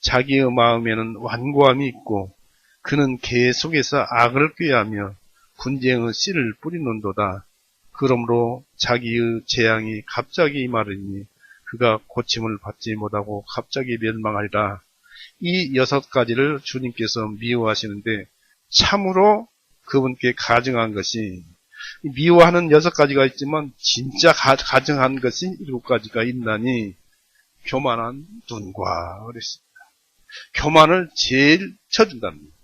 자기의 마음에는 완고함이 있고 그는 계속해서 악을 꾀하며 분쟁의 씨를 뿌리는도다. 그러므로 자기의 재앙이 갑자기 임하리니 그가 고침을 받지 못하고 갑자기 멸망하리라. 이 6가지를 주님께서 미워하시는데 참으로 그분께 가증한 것이 미워하는 6가지가 있지만 진짜 가증한 것이 7가지가 있나니 교만한 눈과 그랬습니다. 교만을 제일 쳐준답니다.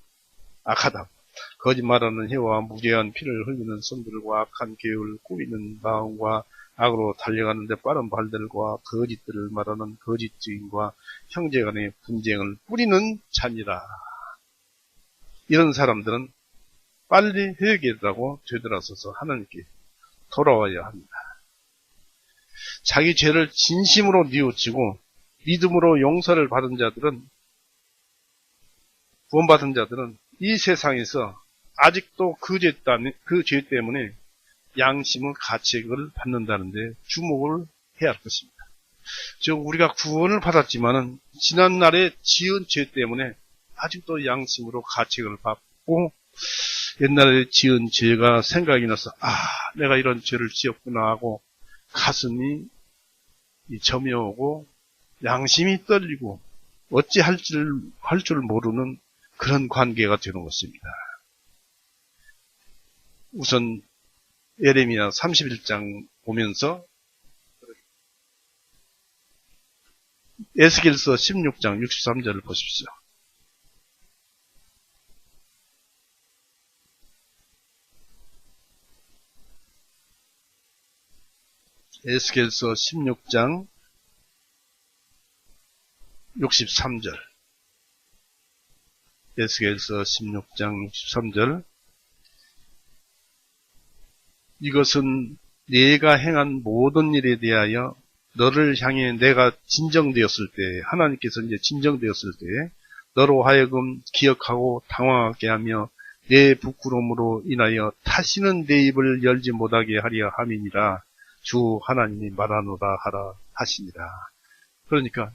악하다. 거짓말하는 혀와 무죄한 피를 흘리는 손들과 악한 계획을 꾸미는 마음과 악으로 달려가는데 빠른 발들과 거짓들을 말하는 거짓 증인과 형제간의 분쟁을 뿌리는 자니라. 이런 사람들은 빨리 회개를 하고 되돌아서서 하나님께 돌아와야 합니다. 자기 죄를 진심으로 뉘우치고 믿음으로 용서를 받은 자들은, 구원받은 자들은 이 세상에서 아직도 그 죄 때문에 양심의 가책을 받는다는데 주목을 해야 할 것입니다. 즉 우리가 구원을 받았지만은 지난날에 지은 죄 때문에 아직도 양심으로 가책을 받고 옛날에 지은 죄가 생각이 나서 내가 이런 죄를 지었구나 하고 가슴이 점이 오고 양심이 떨리고 어찌 할 줄 모르는 그런 관계가 되는 것입니다. 우선 예레미야 31장 보면서 에스겔서 16장 63절을 보십시오. 에스겔서 16장 63절. 에스겔서 16장 63절. 이것은 네가 행한 모든 일에 대하여 너를 향해 내가 진정되었을 때, 하나님께서 이제 진정되었을 때 너로 하여금 기억하고 당황하게 하며 내 부끄러움으로 인하여 다시는 내 입을 열지 못하게 하려 함이니라. 주 하나님이 말하노라 하라 하시니라. 그러니까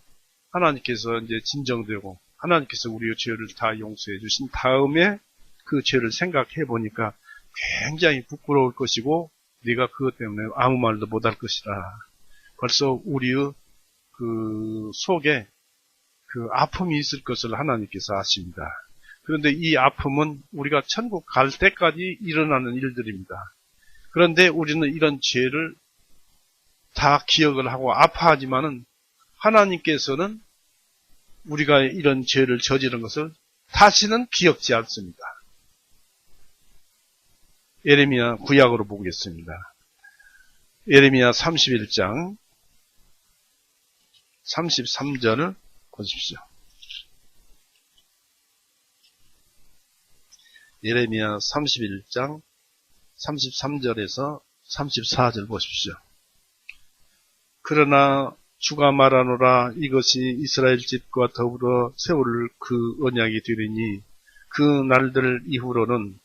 하나님께서 이제 진정되고 하나님께서 우리의 죄를 다 용서해 주신 다음에 그 죄를 생각해 보니까 굉장히 부끄러울 것이고 네가 그것 때문에 아무 말도 못할 것이라. 벌써 우리의 그 속에 그 아픔이 있을 것을 하나님께서 아십니다. 그런데 이 아픔은 우리가 천국 갈 때까지 일어나는 일들입니다. 그런데 우리는 이런 죄를 다 기억을 하고 아파하지만은 하나님께서는 우리가 이런 죄를 저지른 것을 다시는 기억지 않습니다. 예레미야 구약으로 보겠습니다. 예레미야 31장 33절을 보십시오. 예레미야 31장 33절에서 34절 보십시오. 그러나 주가 말하노라 이것이 이스라엘 집과 더불어 세울 그 언약이 되리니 그 날들 이후로는,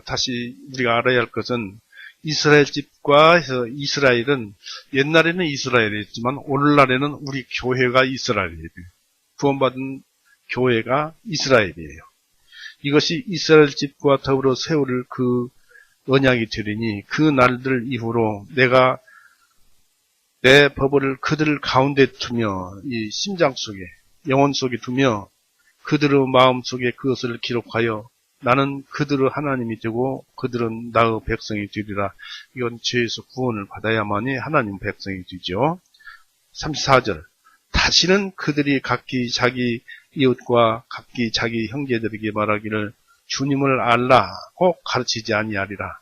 다시 우리가 알아야 할 것은 이스라엘 집과 해서 이스라엘은 옛날에는 이스라엘이었지만 오늘날에는 우리 교회가 이스라엘이에요. 구원받은 교회가 이스라엘이에요. 이것이 이스라엘 집과 더불어 세울 그 언약이 되리니 그 날들 이후로 내가 내 법을 그들 가운데 두며 이 심장 속에 영혼 속에 두며 그들의 마음 속에 그것을 기록하여 나는 그들의 하나님이 되고 그들은 나의 백성이 되리라. 이건 죄에서 구원을 받아야만이 하나님 백성이 되죠. 34절. 다시는 그들이 각기 자기 이웃과 각기 자기 형제들에게 말하기를 주님을 알라고 가르치지 아니하리라.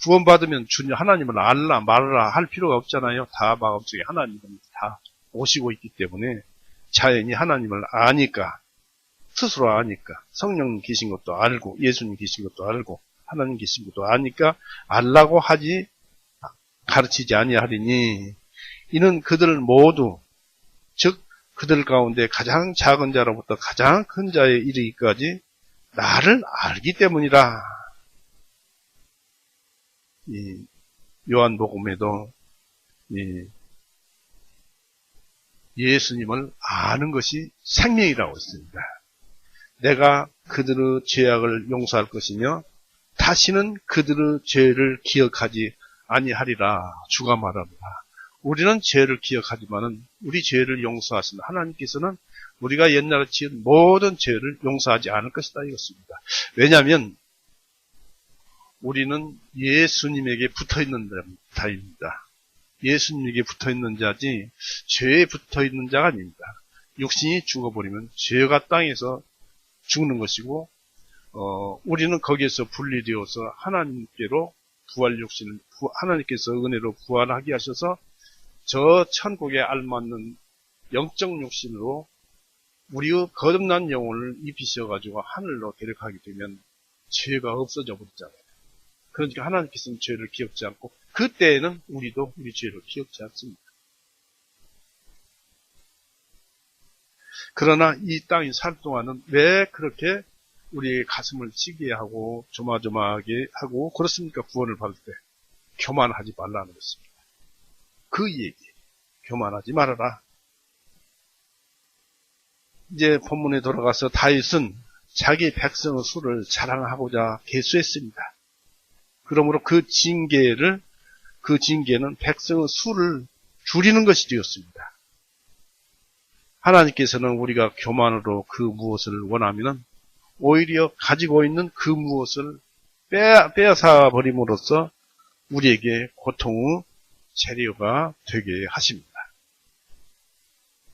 구원받으면 주님 하나님을 알라 말라 할 필요가 없잖아요. 다 마음속에 하나님은 다 오시고 있기 때문에 자연이 하나님을 아니까, 스스로 아니까, 성령 계신 것도 알고, 예수님 계신 것도 알고, 하나님 계신 것도 아니까, 알라고 하지, 가르치지 아니하리니, 이는 그들 모두, 즉, 그들 가운데 가장 작은 자로부터 가장 큰 자에 이르기까지 나를 알기 때문이라. 이 요한복음에도 예수님을 아는 것이 생명이라고 했습니다. 내가 그들의 죄악을 용서할 것이며 다시는 그들의 죄를 기억하지 아니하리라. 주가 말합니다. 우리는 죄를 기억하지만은 우리 죄를 용서하신 하나님께서는 우리가 옛날에 지은 모든 죄를 용서하지 않을 것이다 이것입니다. 왜냐하면 우리는 예수님에게 붙어있는 자입니다. 예수님에게 붙어있는 자지 죄에 붙어있는 자가 아닙니다. 육신이 죽어버리면 죄가 땅에서 죽는 것이고 우리는 거기에서 분리되어서 하나님께로 부활 육신을 하나님께서 은혜로 부활하게 하셔서 저 천국에 알맞는 영적 육신으로 우리의 거듭난 영혼을 입히셔가지고 하늘로 데려가게 되면 죄가 없어져 버리잖아요. 그러니까 하나님께서는 죄를 기억지 않고 그때에는 우리도 우리 죄를 기억지 않습니다. 그러나 이 땅에 살 동안은 왜 그렇게 우리의 가슴을 찌게 하고 조마조마하게 하고 그렇습니까? 구원을 받을 때 교만하지 말라는 것입니다. 그 얘기, 교만하지 말아라. 이제 본문에 돌아가서 다윗은 자기 백성의 수를 자랑하고자 계수했습니다. 그러므로 그 징계는 백성의 수를 줄이는 것이 되었습니다. 하나님께서는 우리가 교만으로 그 무엇을 원하면은 오히려 가지고 있는 그 무엇을 빼앗아 버림으로써 우리에게 고통의 재료가 되게 하십니다.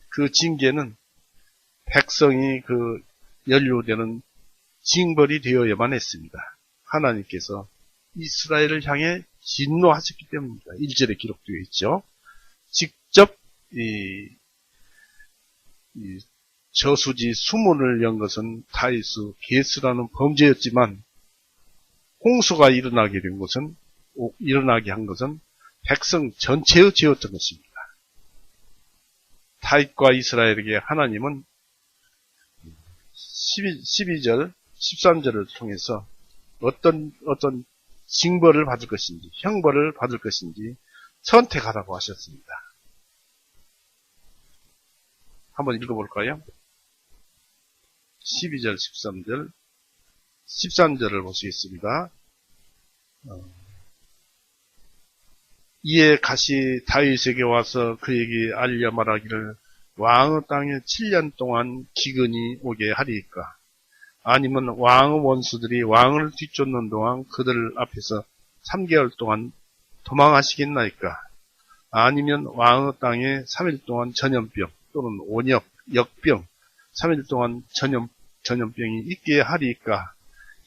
그 징계는 백성이 그 연루되는 징벌이 되어야만 했습니다. 하나님께서 이스라엘을 향해 진노하셨기 때문입니다. 1절에 기록되어 있죠. 직접 저수지 수문을 연 것은 다윗의 계수라는 범죄였지만 홍수가 일어나게 한 것은 백성 전체의 죄였던 것입니다. 다윗과 이스라엘에게 하나님은 12절, 13절을 통해서 어떤 징벌을 받을 것인지, 형벌을 받을 것인지 선택하라고 하셨습니다. 한번 읽어볼까요? 12절, 13절, 13절을 보시겠습니다. 이에 가시 다윗에게 와서 그에게 알려 말하기를 왕의 땅에 7년 동안 기근이 오게 하리이까? 아니면 왕의 원수들이 왕을 뒤쫓는 동안 그들 앞에서 3개월 동안 도망하시겠나이까? 아니면 왕의 땅에 3일 동안 전염병 또는 온역, 역병 3일 동안 전염병이 있게 하리이까?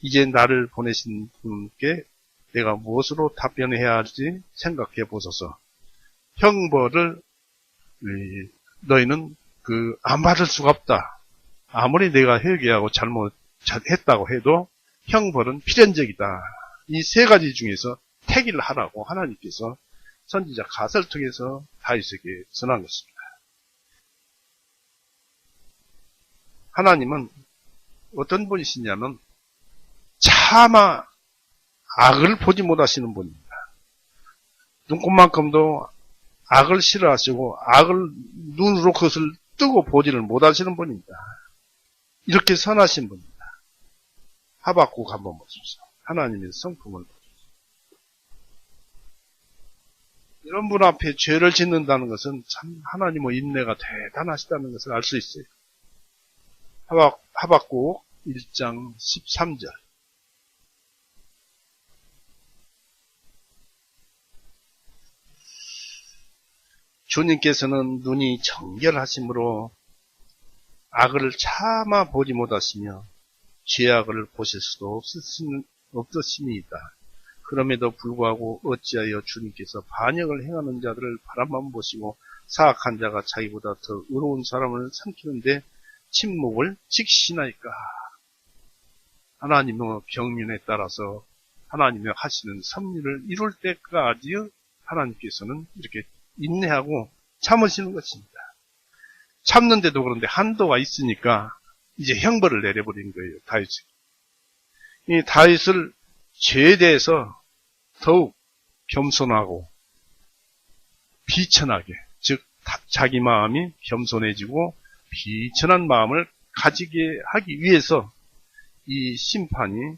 이제 나를 보내신 분께 내가 무엇으로 답변해야 할지 생각해 보소서. 형벌을 너희는 안 받을 수가 없다. 아무리 내가 회개하고 잘못했다고 해도 형벌은 필연적이다. 이 세 가지 중에서 택일 하라고 하나님께서 선지자 갓을 통해서 다윗에게 전한 것입니다. 하나님은 어떤 분이시냐면 차마 악을 보지 못하시는 분입니다. 눈곱만큼도 악을 싫어하시고 악을 눈으로 그것을 뜨고 보지를 못하시는 분입니다. 이렇게 선하신 분입니다. 하박국 한번 보십시오. 하나님의 성품을 보십시오. 이런 분 앞에 죄를 짓는다는 것은 참 하나님의 인내가 대단하시다는 것을 알 수 있어요. 하박국 1장 13절. 주님께서는 눈이 정결하심으로 악을 차마 보지 못하시며 죄악을 보실 수도 없으시니이다. 그럼에도 불구하고 어찌하여 주님께서 반역을 행하는 자들을 바라만 보시고 사악한 자가 자기보다 더 의로운 사람을 삼키는데 침묵을 직시나이까. 하나님의 병면에 따라서 하나님이 하시는 섭리를 이룰 때까지 하나님께서는 이렇게 인내하고 참으시는 것입니다. 참는데도 그런데 한도가 있으니까 이제 형벌을 내려버린 거예요. 다윗이. 이 다윗을 죄에 대해서 더욱 겸손하고 비천하게, 즉 자기 마음이 겸손해지고 비천한 마음을 가지게 하기 위해서 이 심판이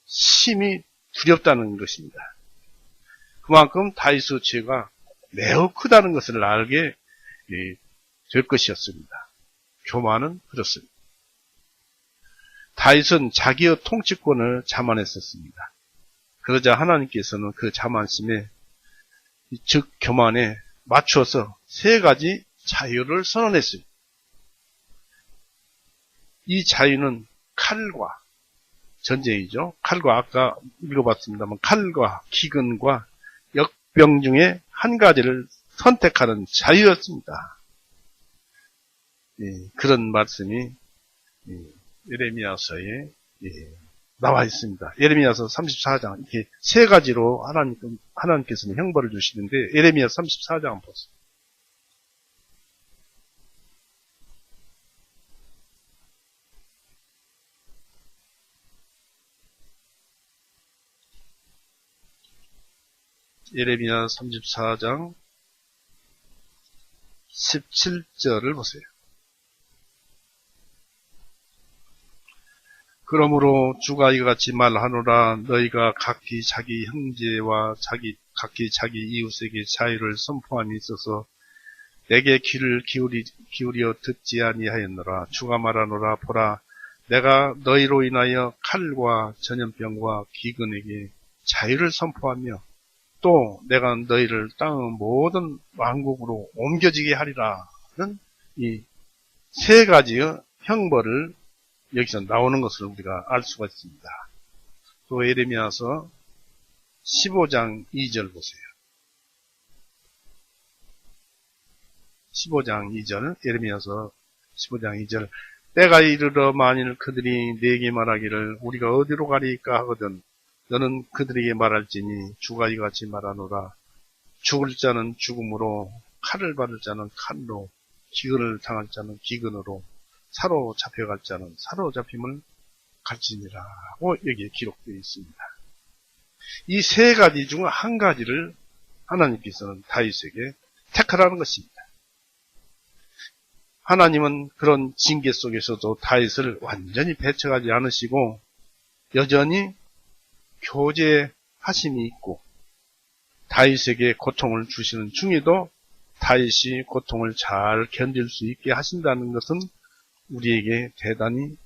심히 두렵다는 것입니다. 그만큼 다윗의 죄가 매우 크다는 것을 알게 될 것이었습니다. 교만은 그렇습니다. 다윗은 자기의 통치권을 자만했었습니다. 그러자 하나님께서는 그 자만심에, 즉 교만에 맞추어서 세 가지 자유를 선언했어요. 이 자유는 칼과, 전쟁이죠. 칼과, 아까 읽어봤습니다만 칼과 기근과 역병 중에 한 가지를 선택하는 자유였습니다. 그런 말씀이 예레미야서에 나와 있습니다. 예레미야서 34장, 이렇게 세 가지로 하나님께서는 형벌을 주시는데, 예레미야 34장 보세요. 예레미야 34장 17절을 보세요. 그러므로 주가 이같이 말하노라. 너희가 각기 자기 형제와 각기 자기 이웃에게 자유를 선포함이 있어서 내게 귀를 기울여 듣지 아니하였노라. 주가 말하노라. 보라, 내가 너희로 인하여 칼과 전염병과 기근에게 자유를 선포하며 또 내가 너희를 땅의 모든 왕국으로 옮겨지게 하리라는 이 세 가지의 형벌을 여기서 나오는 것을 우리가 알 수가 있습니다. 또 예레미야서 15장 2절 보세요. 15장 2절, 예레미야서 15장 2절. 때가 이르러 만일 그들이 내게 말하기를 우리가 어디로 가리까 하거든 너는 그들에게 말할지니 주가 이같이 말하노라. 죽을 자는 죽음으로, 칼을 받을 자는 칼로, 기근을 당할 자는 기근으로, 사로잡혀갈 자는 사로잡힘을 갈지니라고 여기에 기록되어 있습니다. 이 세 가지 중 한 가지를 하나님께서는 다윗에게 택하라는 것입니다. 하나님은 그런 징계 속에서도 다윗을 완전히 배척하지 않으시고 여전히 교제하심이 있고 다윗에게 고통을 주시는 중에도 다윗이 고통을 잘 견딜 수 있게 하신다는 것은 우리에게 대단히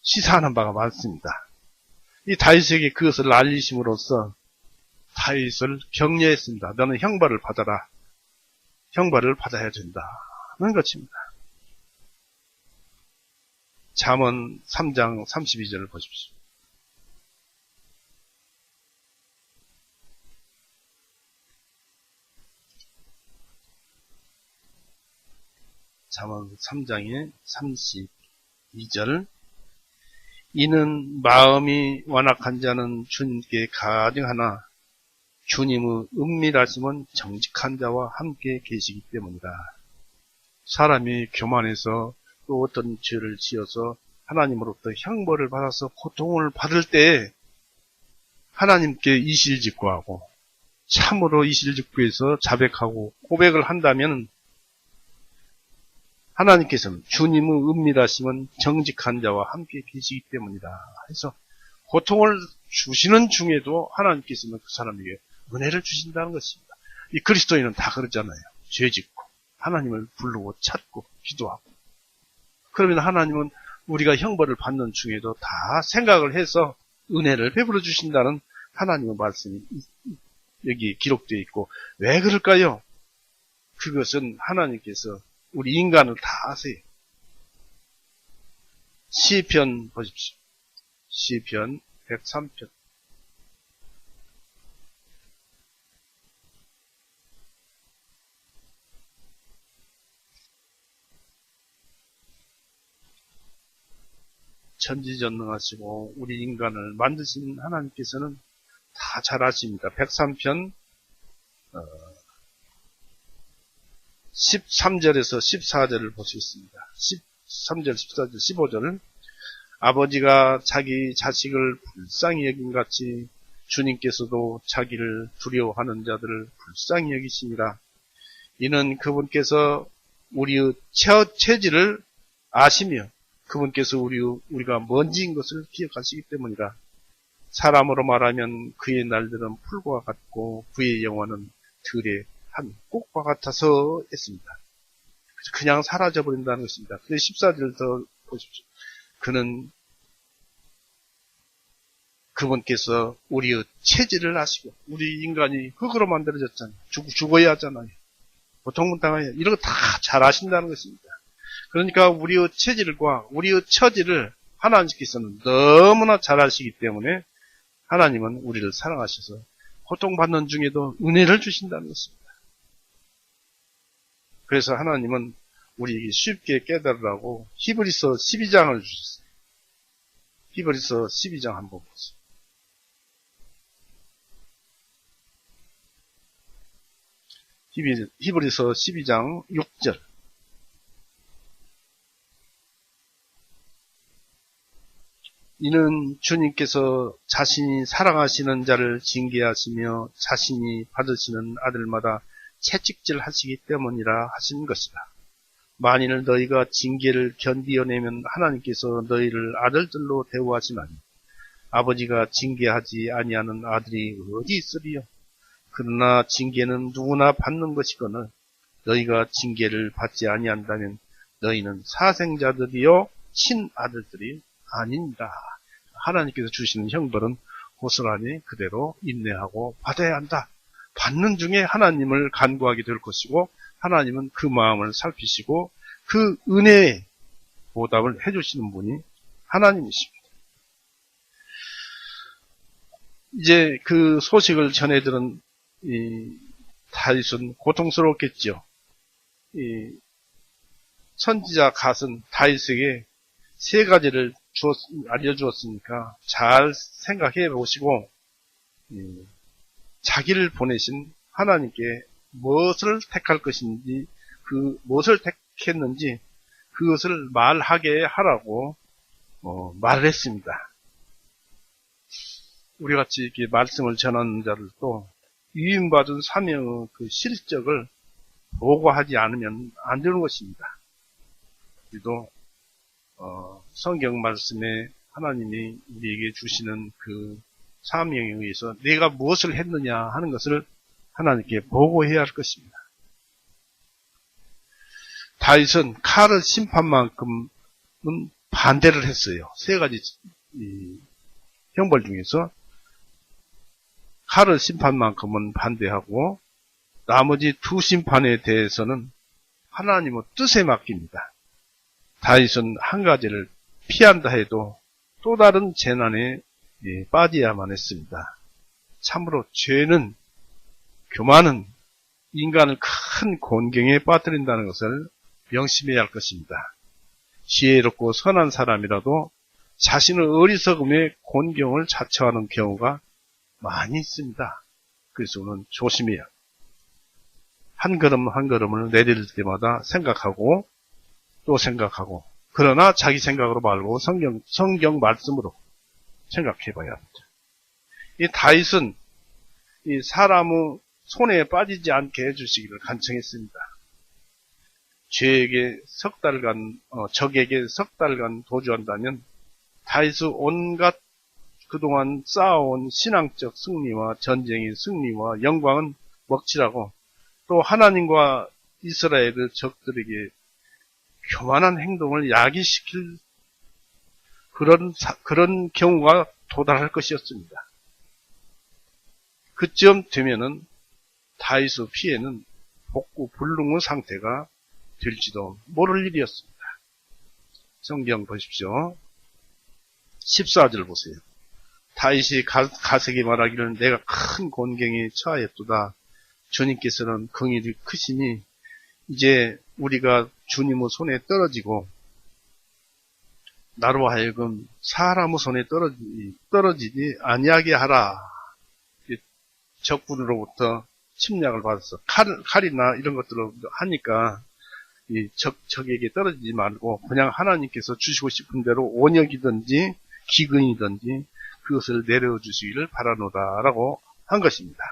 시사하는 바가 많습니다. 이 다윗에게 그것을 알리심으로써 다윗을 격려했습니다. 너는 형벌을 받아라. 형벌을 받아야 된다는 것입니다. 잠언 3장 32절을 보십시오. 잠언 3장의 32절. 이는 마음이 완악한 자는 주님께 가증하나 주님의 은밀하심은 정직한 자와 함께 계시기 때문이다. 사람이 교만해서 또 어떤 죄를 지어서 하나님으로부터 형벌을 받아서 고통을 받을 때 하나님께 이실직고하고 참으로 이실직고해서 자백하고 고백을 한다면 하나님께서는 주님의 은밀하심은 정직한 자와 함께 계시기 때문이다. 그래서 고통을 주시는 중에도 하나님께서는 그 사람에게 은혜를 주신다는 것입니다. 이 그리스도인은 다 그러잖아요. 죄 짓고 하나님을 부르고 찾고 기도하고. 그러면 하나님은 우리가 형벌을 받는 중에도 다 생각을 해서 은혜를 베풀어 주신다는 하나님의 말씀이 여기 기록되어 있고, 왜 그럴까요? 그것은 하나님께서 우리 인간을 다 아세요. 시편 보십시오. 시편 103편. 전지전능하시고 우리 인간을 만드신 하나님께서는 다 잘 아십니다. 103편 13절에서 14절을 보시겠습니다. 13절, 14절, 15절은 아버지가 자기 자식을 불쌍히 여긴 같이 주님께서도 자기를 두려워하는 자들을 불쌍히 여기시니라. 이는 그분께서 우리의 체질을 아시며 그분께서 우리가 먼지인 것을 기억하시기 때문이라. 사람으로 말하면 그의 날들은 풀과 같고 그의 영혼은 들의 한 꽃과 같아서 했습니다. 그냥 사라져버린다는 것입니다. 근데 14절 더 보십시오. 그분께서 우리의 체질을 아시고 우리 인간이 흙으로 만들어졌잖아요. 죽어야 하잖아요. 고통당해야 이런 거 다 잘 아신다는 것입니다. 그러니까 우리의 체질과 우리의 처지를 하나님께서는 너무나 잘 아시기 때문에 하나님은 우리를 사랑하셔서 고통받는 중에도 은혜를 주신다는 것입니다. 그래서 하나님은 우리에게 쉽게 깨달으라고 히브리서 12장을 주셨어요. 히브리서 12장 한번 보세요. 히브리서 12장 6절. 이는 주님께서 자신이 사랑하시는 자를 징계하시며 자신이 받으시는 아들마다 채찍질 하시기 때문이라 하신 것이다. 만일 너희가 징계를 견디어내면 하나님께서 너희를 아들들로 대우하시나니 아버지가 징계하지 아니하는 아들이 어디 있으리요? 그러나 징계는 누구나 받는 것이거늘 너희가 징계를 받지 아니한다면 너희는 사생자들이요 친아들들이 아닙니다. 하나님께서 주시는 형벌은 고스란히 그대로 인내하고 받아야 한다. 받는 중에 하나님을 간구하게 될 것이고 하나님은 그 마음을 살피시고 그 은혜의 보답을 해주시는 분이 하나님이십니다. 이제 그 소식을 전해 들은 다윗은 고통스러웠겠죠. 선지자 갓은 다윗에게 세 가지를 알려주었으니까 잘 생각해 보시고 자기를 보내신 하나님께 무엇을 택할 것인지 무엇을 택했는지 그것을 말하게 하라고 말을 했습니다. 우리같이 이렇게 말씀을 전하는 자들도 위임받은 사명의 그 실적을 보고하지 않으면 안 되는 것입니다. 우리도 성경 말씀에 하나님이 우리에게 주시는 그 사명에 의해서 내가 무엇을 했느냐 하는 것을 하나님께 보고해야 할 것입니다. 다윗은 칼의 심판만큼은 반대를 했어요. 세 가지 형벌 중에서 칼의 심판만큼은 반대하고 나머지 두 심판에 대해서는 하나님의 뜻에 맡깁니다. 다윗은 한 가지를 피한다 해도 또 다른 재난에 빠져야만 했습니다. 참으로 죄는 교만은 인간을 큰 곤경에 빠뜨린다는 것을 명심해야 할 것입니다. 지혜롭고 선한 사람이라도 자신의 어리석음에 곤경을 자처하는 경우가 많이 있습니다. 그래서 우리는 조심해야 한 걸음 한 걸음을 내릴 때마다 생각하고 또 생각하고 그러나 자기 생각으로 말고 성경 말씀으로 생각해 봐야 합니다. 이 다윗은 이 사람의 손에 빠지지 않게 해주시기를 간청했습니다. 적에게 석 달간 도주한다면 다윗의 온갖 그동안 쌓아온 신앙적 승리와 전쟁의 승리와 영광은 먹칠하고 또 하나님과 이스라엘의 적들에게 교만한 행동을 야기시킬 그런 경우가 도달할 것이었습니다. 그쯤 되면은 다윗의 피해는 복구 불능의 상태가 될지도 모를 일이었습니다. 성경 보십시오. 14절 보세요. 다윗이 갓에게 말하기를 내가 큰 곤경에 처하였도다. 주님께서는 긍휼이 크시니 이제 우리가 주님의 손에 떨어지고 나로 하여금 사람의 손에 떨어지지 아니하게 하라. 적군으로부터 침략을 받아서 칼이나 이런 것들을 하니까 적에게 떨어지지 말고 그냥 하나님께서 주시고 싶은 대로 원역이든지 기근이든지 그것을 내려주시기를 바라노라라고 한 것입니다.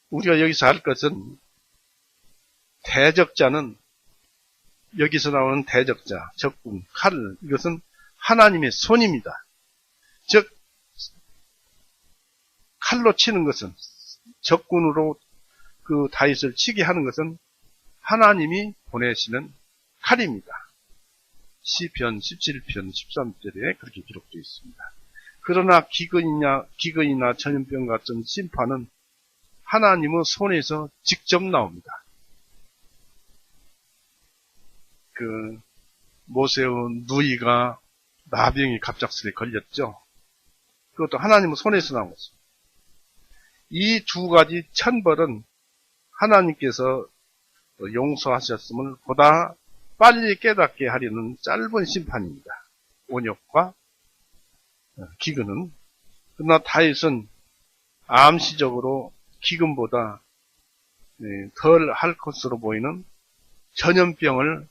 우리가 여기서 할 것은 대적자는 여기서 나오는 대적자, 적군, 칼, 이것은 하나님의 손입니다. 즉 칼로 치는 것은 적군으로 그 다윗을 치게 하는 것은 하나님이 보내시는 칼입니다. 시편 17편 13절에 그렇게 기록되어 있습니다. 그러나 기근이나 전염병 같은 심판은 하나님의 손에서 직접 나옵니다. 그 모세의 누이가 나병이 갑작스레 걸렸죠. 그것도 하나님의 손에서 나온 것입니다. 이 두 가지 천벌은 하나님께서 용서하셨음을 보다 빨리 깨닫게 하려는 짧은 심판입니다. 온역과 기근은. 그러나 다윗은 암시적으로 기근보다 덜 할 것으로 보이는 전염병을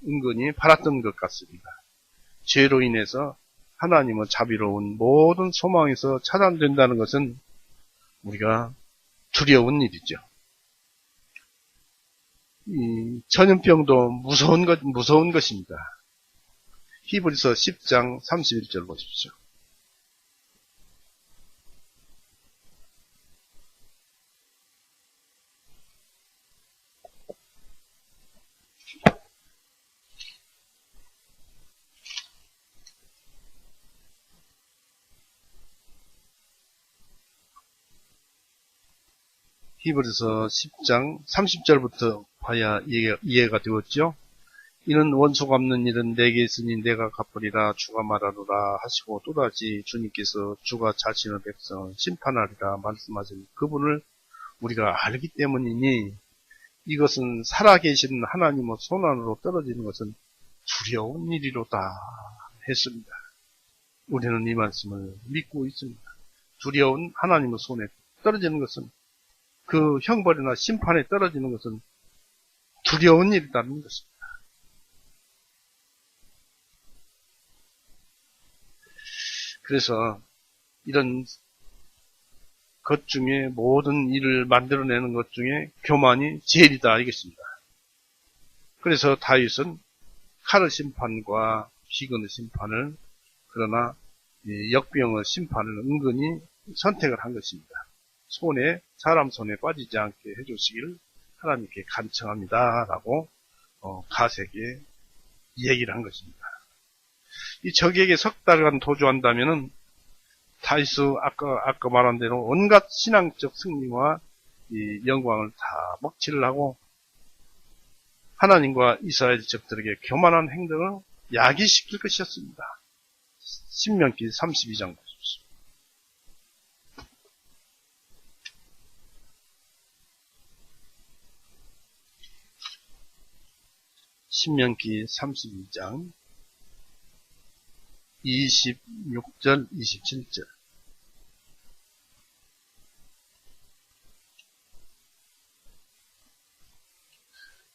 은근히 바랐던 것 같습니다. 죄로 인해서 하나님의 자비로운 모든 소망에서 차단된다는 것은 우리가 두려운 일이죠. 이 전염병도 무서운 것입니다. 히브리서 10장 31절 보십시오. 히브리서 10장 30절부터 봐야 이해가 되었죠. 이는 원수 갚는 일은 내게 있으니 내가 갚으리라 주가 말하노라 하시고 또다시 주님께서 주가 자신의 백성을 심판하리라 말씀하신 그분을 우리가 알기 때문이니 이것은 살아계신 하나님의 손안으로 떨어지는 것은 두려운 일이로다 했습니다. 우리는 이 말씀을 믿고 있습니다. 두려운 하나님의 손에 떨어지는 것은 그 형벌이나 심판에 떨어지는 것은 두려운 일이라는 것입니다. 그래서 이런 것 중에 모든 일을 만들어내는 것 중에 교만이 제일이다 이것입니다. 그래서 다윗은 칼의 심판과 기근의 심판을 그러나 역병의 심판을 은근히 선택을 한 것입니다. 사람 손에 빠지지 않게 해주시기를 하나님께 간청합니다. 라고 가세에게 얘기를 한 것입니다. 이 적에게 석 달간 도주한다면은 다윗의 아까 말한 대로 온갖 신앙적 승리와 이 영광을 다 먹칠을 하고 하나님과 이스라엘 적들에게 교만한 행동을 야기시킬 것이었습니다. 신명기 32장 보십시오. 신명기 32장 26절 27절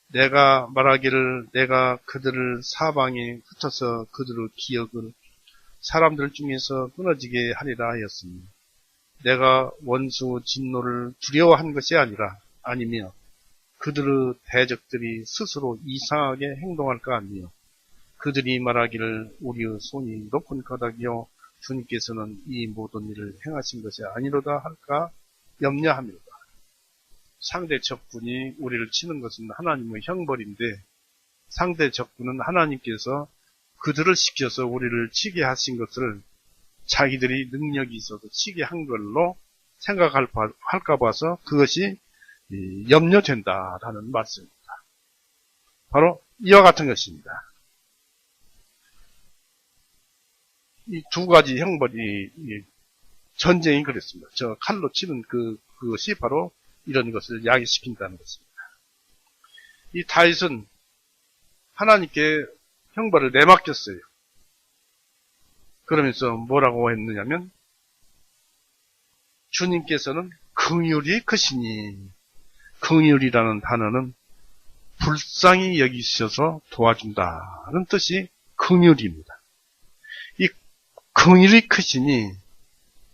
내가 말하기를 내가 그들을 사방에 흩어서 그들의 기억을 사람들 중에서 끊어지게 하리라 하였으니 내가 원수 진노를 두려워한 것이 아니며 그들의 대적들이 스스로 이상하게 행동할까 하며 그들이 말하기를 우리의 손이 높은 까닭이요 주님께서는 이 모든 일을 행하신 것이 아니로다 할까 염려하미로다. 상대 적군이 우리를 치는 것은 하나님의 형벌인데 상대 적군은 하나님께서 그들을 시켜서 우리를 치게 하신 것을 자기들이 능력이 있어서 치게 한 걸로 생각할까 봐서 그것이 염려된다라는 말씀입니다. 바로 이와 같은 것입니다. 이 두 가지 형벌이 전쟁이 그랬습니다. 저 칼로 치는 그것이 바로 이런 것을 야기시킨다는 것입니다. 이 다윗은 하나님께 형벌을 내맡겼어요. 그러면서 뭐라고 했느냐면 주님께서는 긍휼이 크시니, 긍휼이라는 단어는 불쌍히 여기셔서 도와준다는 뜻이 긍휼입니다. 이 긍휼이 크시니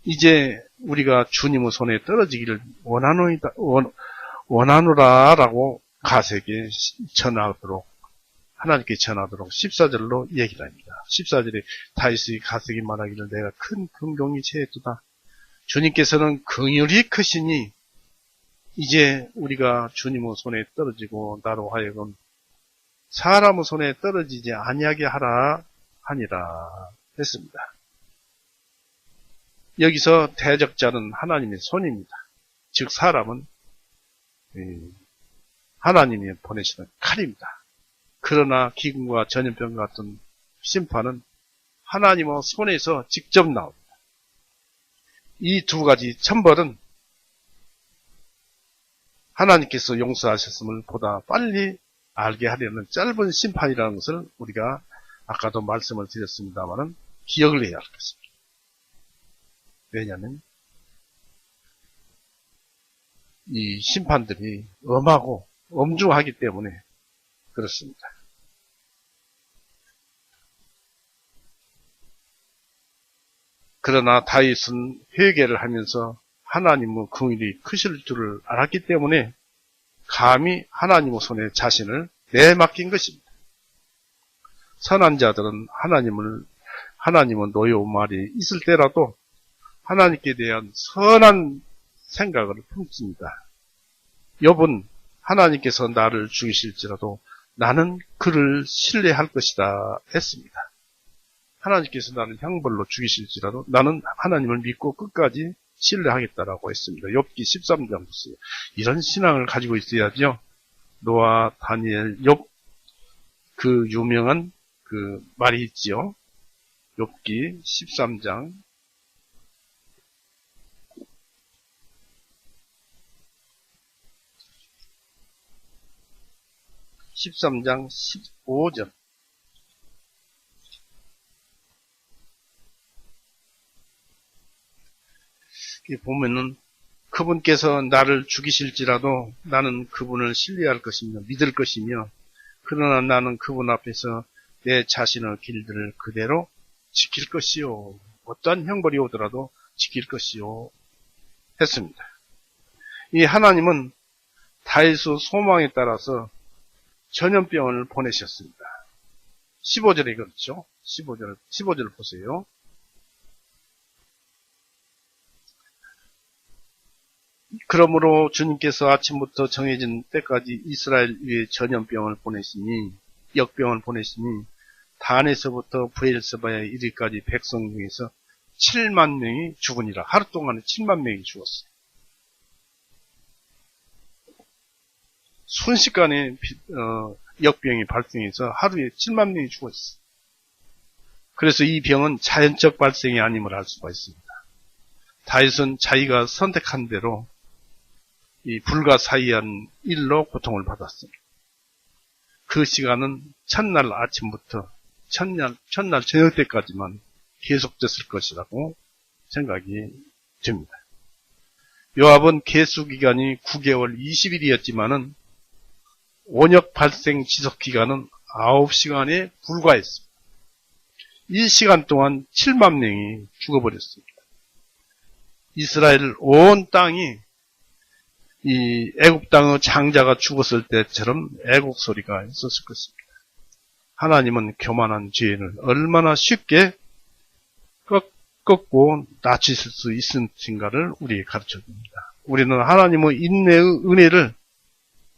이제 우리가 주님의 손에 떨어지기를 원하노라라고 가세에게 전하도록, 하나님께 전하도록 14절로 얘기를 합니다. 14절에 다윗이 가세에게 말하기를 내가 큰 긍휼이 체했도다. 주님께서는 긍휼이 크시니 이제 우리가 주님의 손에 떨어지고 나로 하여금 사람의 손에 떨어지지 아니하게 하라 하니라 했습니다. 여기서 대적자는 하나님의 손입니다. 즉 사람은 하나님이 보내시는 칼입니다. 그러나 기근과 전염병 같은 심판은 하나님의 손에서 직접 나옵니다. 이 두 가지 천벌은 하나님께서 용서하셨음을 보다 빨리 알게 하려는 짧은 심판이라는 것을 우리가 아까도 말씀을 드렸습니다마는 기억을 해야 할 것입니다. 왜냐하면 이 심판들이 엄하고 엄중하기 때문에 그렇습니다. 그러나 다윗은 회개를 하면서 하나님의 긍휼이 크실 줄을 알았기 때문에 감히 하나님의 손에 자신을 내맡긴 것입니다. 선한 자들은 하나님의 노여운 말이 있을 때라도 하나님께 대한 선한 생각을 품습니다. 욥은 하나님께서 나를 죽이실지라도 나는 그를 신뢰할 것이다 했습니다. 하나님께서 나를 형벌로 죽이실지라도 나는 하나님을 믿고 끝까지 신뢰하겠다라고 했습니다. 욥기 13장 보세요. 이런 신앙을 가지고 있어야죠. 노아, 다니엘, 욥, 그 유명한 그 말이 있지요. 욥기 13장 15절. 보면은 그분께서 나를 죽이실지라도 나는 그분을 신뢰할 것이며 믿을 것이며 그러나 나는 그분 앞에서 내 자신의 길들을 그대로 지킬 것이요. 어떠한 형벌이 오더라도 지킬 것이요. 했습니다. 이 하나님은 다윗의 소망에 따라서 전염병을 보내셨습니다. 15절에 그렇죠. 15절 보세요. 그러므로 주님께서 아침부터 정해진 때까지 이스라엘 위에 전염병을 보내시니, 역병을 보내시니 단에서부터 브엘세바에 이르기까지 백성 중에서 7만 명이 죽으니라. 하루 동안에 7만 명이 죽었어요. 순식간에 역병이 발생해서 하루에 7만 명이 죽었어요. 그래서 이 병은 자연적 발생이 아님을 알 수가 있습니다. 다윗은 자기가 선택한 대로 이 불가사의한 일로 고통을 받았습니다. 그 시간은 첫날 아침부터 첫날 저녁 때까지만 계속됐을 것이라고 생각이 듭니다. 요압은 계수기간이 9개월 20일이었지만은 원역 발생 지속기간은 9시간에 불과했습니다. 이 시간 동안 7만 명이 죽어버렸습니다. 이스라엘 온 땅이 이 애국 땅의 장자가 죽었을 때처럼 애국 소리가 있었을 것입니다. 하나님은 교만한 죄인을 얼마나 쉽게 꺾고 낮추실 수 있는가를 우리에게 가르쳐줍니다. 우리는 하나님의 인내의 은혜를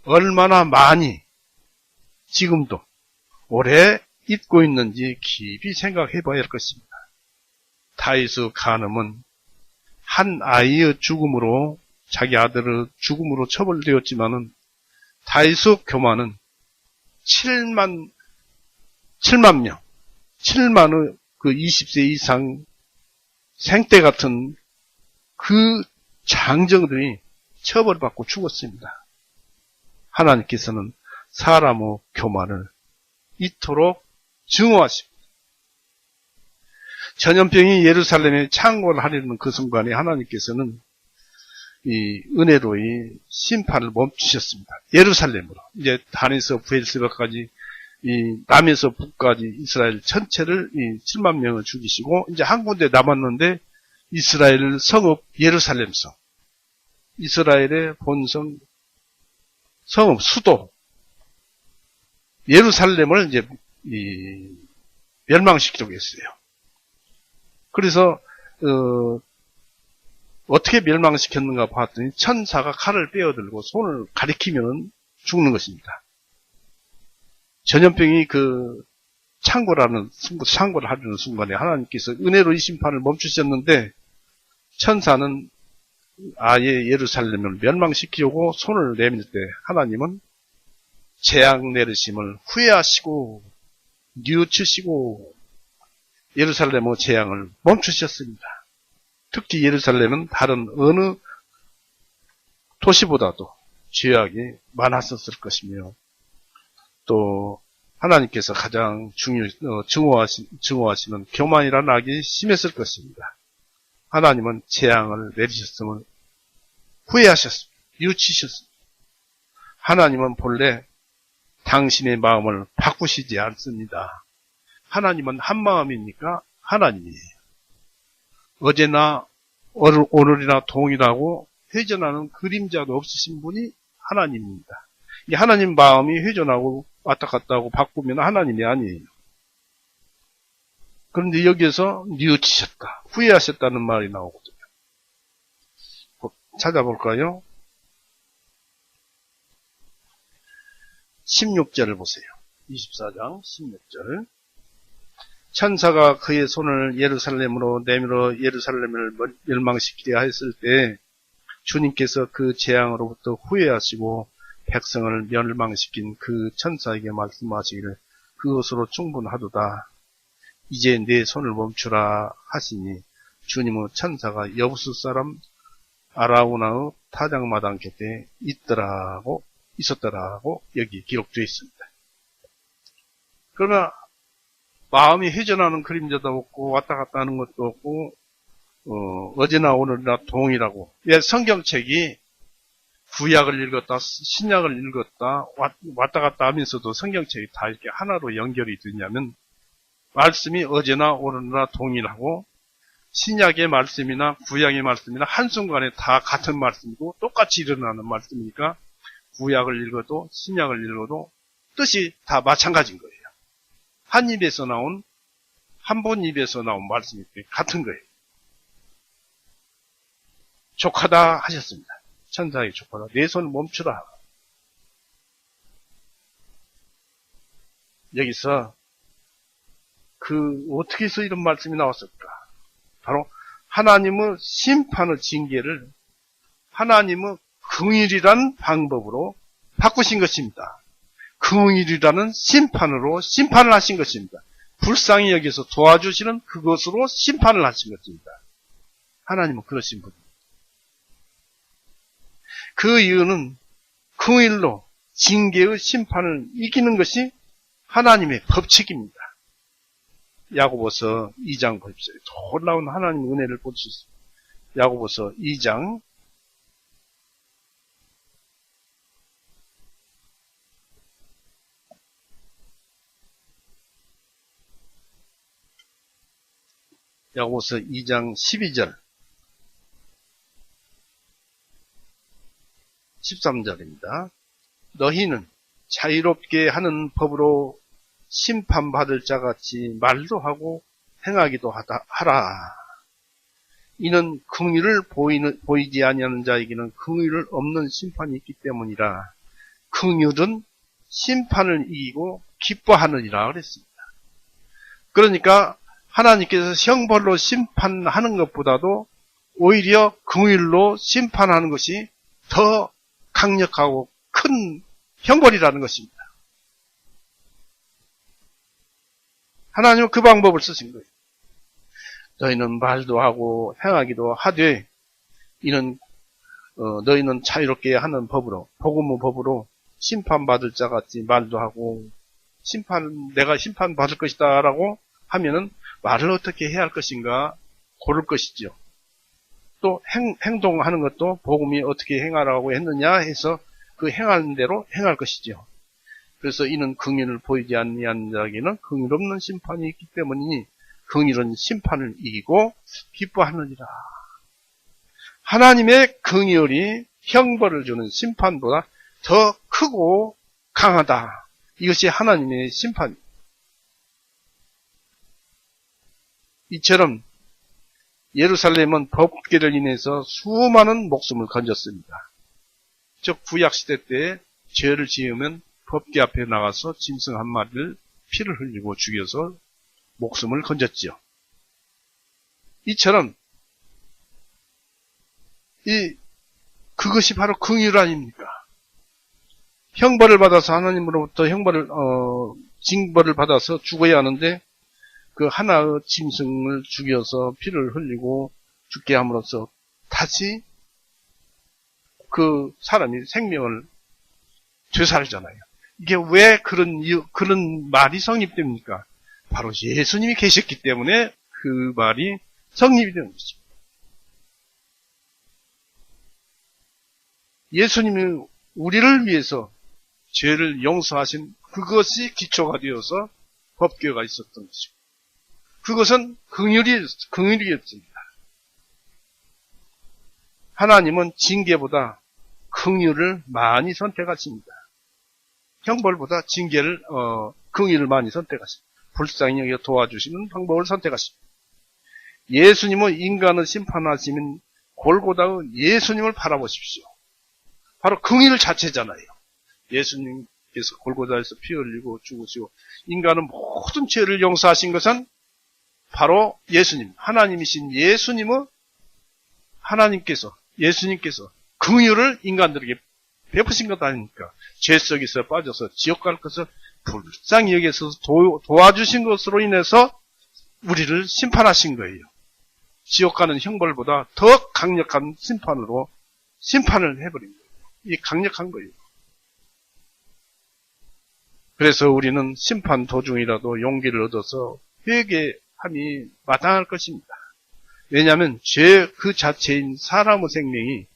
얼마나 많이 지금도 오래 잊고 있는지 깊이 생각해 봐야 할 것입니다. 다윗의 간음은 한 아이의 죽음으로 자기 아들의 죽음으로 처벌되었지만은 다윗의 교만은 7만의 그 20세 이상 생떼 같은 그 장정들이 처벌받고 죽었습니다. 하나님께서는 사람의 교만을 이토록 증오하십니다. 전염병이 예루살렘에 창궐 하려는 그 순간에 하나님께서는 이 은혜로 이 심판을 멈추셨습니다. 예루살렘으로. 이제 단에서 부엘세바까지 이 남에서 북까지 이스라엘 전체를 이 7만 명을 죽이시고 이제 한 군데 남았는데 이스라엘 성읍 예루살렘성. 이스라엘의 본성 성읍 수도 예루살렘을 이제 멸망시키려고 했어요. 그래서 어떻게 멸망시켰는가 봤더니 천사가 칼을 빼어들고 손을 가리키면 죽는 것입니다. 전염병이 창궐을 하려는 순간에 하나님께서 은혜로 이 심판을 멈추셨는데 천사는 아예 예루살렘을 멸망시키려고 손을 내밀 때 하나님은 재앙 내리심을 후회하시고 뉘우치시고 예루살렘의 재앙을 멈추셨습니다. 특히 예루살렘은 다른 어느 도시보다도 죄악이 많았었을 것이며 또 하나님께서 가장 증오하시는 교만이라는 악이 심했을 것입니다. 하나님은 재앙을 내리셨음을 후회하셨습니다. 뉘우치셨습니다. 하나님은 본래 당신의 마음을 바꾸시지 않습니다. 하나님은 한 마음이니까 하나님이에요. 어제나 오늘이나 동일하고 회전하는 그림자도 없으신 분이 하나님입니다. 이 하나님 마음이 회전하고 왔다 갔다 하고 바꾸면 하나님이 아니에요. 그런데 여기에서 뉘우치셨다, 후회하셨다는 말이 나오거든요. 찾아볼까요? 16절을 보세요. 24장 16절. 천사가 그의 손을 예루살렘으로 내밀어 예루살렘을 멸망시키려 했을 때 주님께서 그 재앙으로부터 후회하시고 백성을 멸망시킨 그 천사에게 말씀하시기를 그것으로 충분하도다. 이제 내 손을 멈추라 하시니 주님의 천사가 여부수 사람 아라우나의 타작마당 곁에 있었더라고 여기 기록되어 있습니다. 그러나 마음이 회전하는 그림자도 없고 왔다 갔다 하는 것도 없고 어제나 오늘이나 동일하고 성경책이 구약을 읽었다 신약을 읽었다 왔다 갔다 하면서도 성경책이 다 이렇게 하나로 연결이 되냐면 말씀이 어제나 오늘이나 동일하고 신약의 말씀이나 구약의 말씀이나 한순간에 다 같은 말씀이고 똑같이 일어나는 말씀이니까 구약을 읽어도 신약을 읽어도 뜻이 다 마찬가지인 거예요. 한 입에서 나온 한 분 입에서 나온 말씀이 같은 거예요. 족하다 하셨습니다. 천사에게 족하다. 내 손을 멈추라. 여기서 어떻게 해서 이런 말씀이 나왔을까? 바로 하나님의 심판의 징계를 하나님의 긍휼이라는 방법으로 바꾸신 것입니다. 긍휼이라는 심판으로 심판을 하신 것입니다. 불쌍히 여기서 도와주시는 그것으로 심판을 하신 것입니다. 하나님은 그러신 분입니다. 그 이유는 긍휼로 징계의 심판을 이기는 것이 하나님의 법칙입니다. 야고보서 2장 보십시오. 놀라운 하나님의 은혜를 볼 수 있습니다. 야고보서 2장 12절 13절입니다. 너희는 자유롭게 하는 법으로 심판받을 자같이 말도 하고 행하기도 하라. 이는 긍휼을 보이지 아니하는 자에게는 긍휼을 없는 심판이 있기 때문이라. 긍휼은 심판을 이기고 기뻐하느니라 그랬습니다. 그러니까 하나님께서 형벌로 심판하는 것보다도 오히려 긍휼로 심판하는 것이 더 강력하고 큰 형벌이라는 것입니다. 하나님은 그 방법을 쓰신 거예요. 너희는 말도 하고 행하기도 하되 이는 너희는 자유롭게 하는 법으로 복음의 법으로 심판받을 자같이 말도 하고 내가 심판받을 것이다 라고 하면은 말을 어떻게 해야 할 것인가 고를 것이죠. 또 행동하는 것도 복음이 어떻게 행하라고 했느냐 해서 그 행하는 대로 행할 것이죠. 그래서 이는 긍휼을 보이지 아니한 자에게는 긍휼 없는 심판이 있기 때문이니 긍휼은 심판을 이기고 기뻐하느니라. 하나님의 긍휼이 형벌을 주는 심판보다 더 크고 강하다. 이것이 하나님의 심판입니다. 이처럼 예루살렘은 법궤를 인해서 수많은 목숨을 건졌습니다. 즉 구약시대 때 죄를 지으면 법궤 앞에 나가서 짐승 한 마리를 피를 흘리고 죽여서 목숨을 건졌지요. 이처럼 그것이 바로 긍휼 아닙니까? 형벌을 받아서 하나님으로부터 징벌을 받아서 죽어야 하는데 그 하나의 짐승을 죽여서 피를 흘리고 죽게 함으로써 다시 그 사람이 생명을 되살잖아요. 이게 왜 그런 말이 성립됩니까? 바로 예수님이 계셨기 때문에 그 말이 성립이 되는 거죠. 예수님이 우리를 위해서 죄를 용서하신 그것이 기초가 되어서 법궤가 있었던 것이고, 그것은 긍휼이었습니다. 하나님은 징계보다 긍휼을 많이 선택하십니다. 형벌보다 긍휼을 많이 선택하십니다. 불쌍히 여겨 도와주시는 방법을 선택하십니다. 예수님은 인간을 심판하시는 골고다의 예수님을 바라보십시오. 바로 긍휼 자체잖아요. 예수님께서 골고다에서 피 흘리고 죽으시고 인간은 모든 죄를 용서하신 것은 바로 예수님, 하나님이신 예수님께서 긍휼을 인간들에게 베푸신 것 아닙니까? 죄 속에서 빠져서 지옥 갈 것을 불쌍히 여기서 도와주신 것으로 인해서 우리를 심판하신 거예요. 지옥 가는 형벌보다 더 강력한 심판으로 심판을 해버린 거예요. 이 강력한 거예요. 그래서 우리는 심판 도중이라도 용기를 얻어서 회개함이 마땅할 것입니다. 왜냐하면 죄 그 자체인 사람의 생명이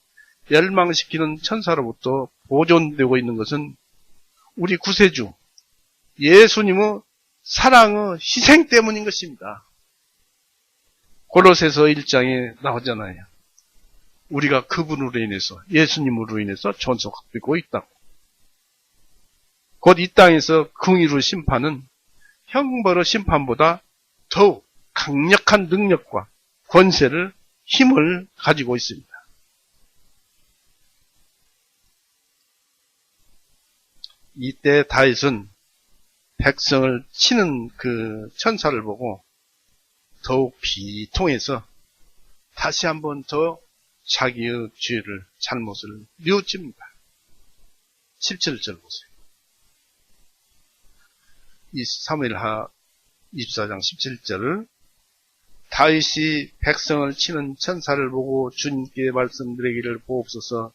멸망시키는 천사로부터 보존되고 있는 것은 우리 구세주 예수님의 사랑의 희생 때문인 것입니다. 골로새서 1장에 나오잖아요. 우리가 그분으로 인해서 예수님으로 인해서 존속되고 있다고. 곧 이 땅에서 긍휼의 심판은 형벌의 심판보다 더욱 강력한 능력과 권세를 힘을 가지고 있습니다. 이때 다윗은 백성을 치는 그 천사를 보고 더욱 비통해서 다시 한번 더 자기의 죄를, 잘못을 뉘우칩니다. 17절 보세요. 이 사무엘하 24장 17절을 다윗이 백성을 치는 천사를 보고 주님께 말씀드리기를 보옵소서.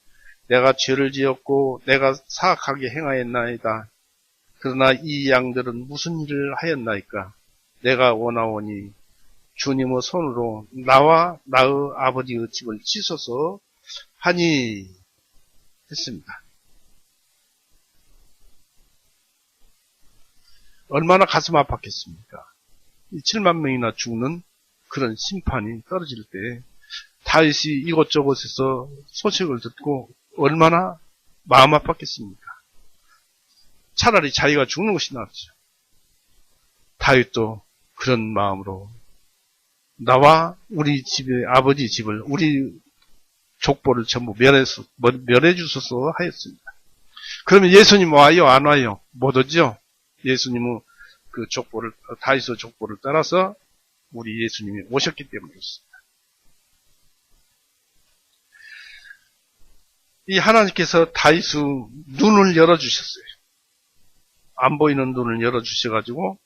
내가 죄를 지었고 내가 사악하게 행하였나이다. 그러나 이 양들은 무슨 일을 하였나이까? 내가 원하오니 주님의 손으로 나와 나의 아버지의 집을 치소서 하니 했습니다. 얼마나 가슴 아팠겠습니까? 7만 명이나 죽는 그런 심판이 떨어질 때 다윗이 이곳저곳에서 소식을 듣고 얼마나 마음 아팠겠습니까? 차라리 자기가 죽는 것이 낫죠. 다윗도 그런 마음으로 나와 우리 집의 아버지 집을 우리 족보를 전부 멸해 주소서 하였습니다. 그러면 예수님 와요 안 와요? 못 오죠. 예수님은 그 족보를 다윗의 족보를 따라서 우리 예수님이 오셨기 때문에 그렇습니다. 이 하나님께서 다윗의 눈을 열어주셨어요. 안 보이는 눈을 열어주셔가지고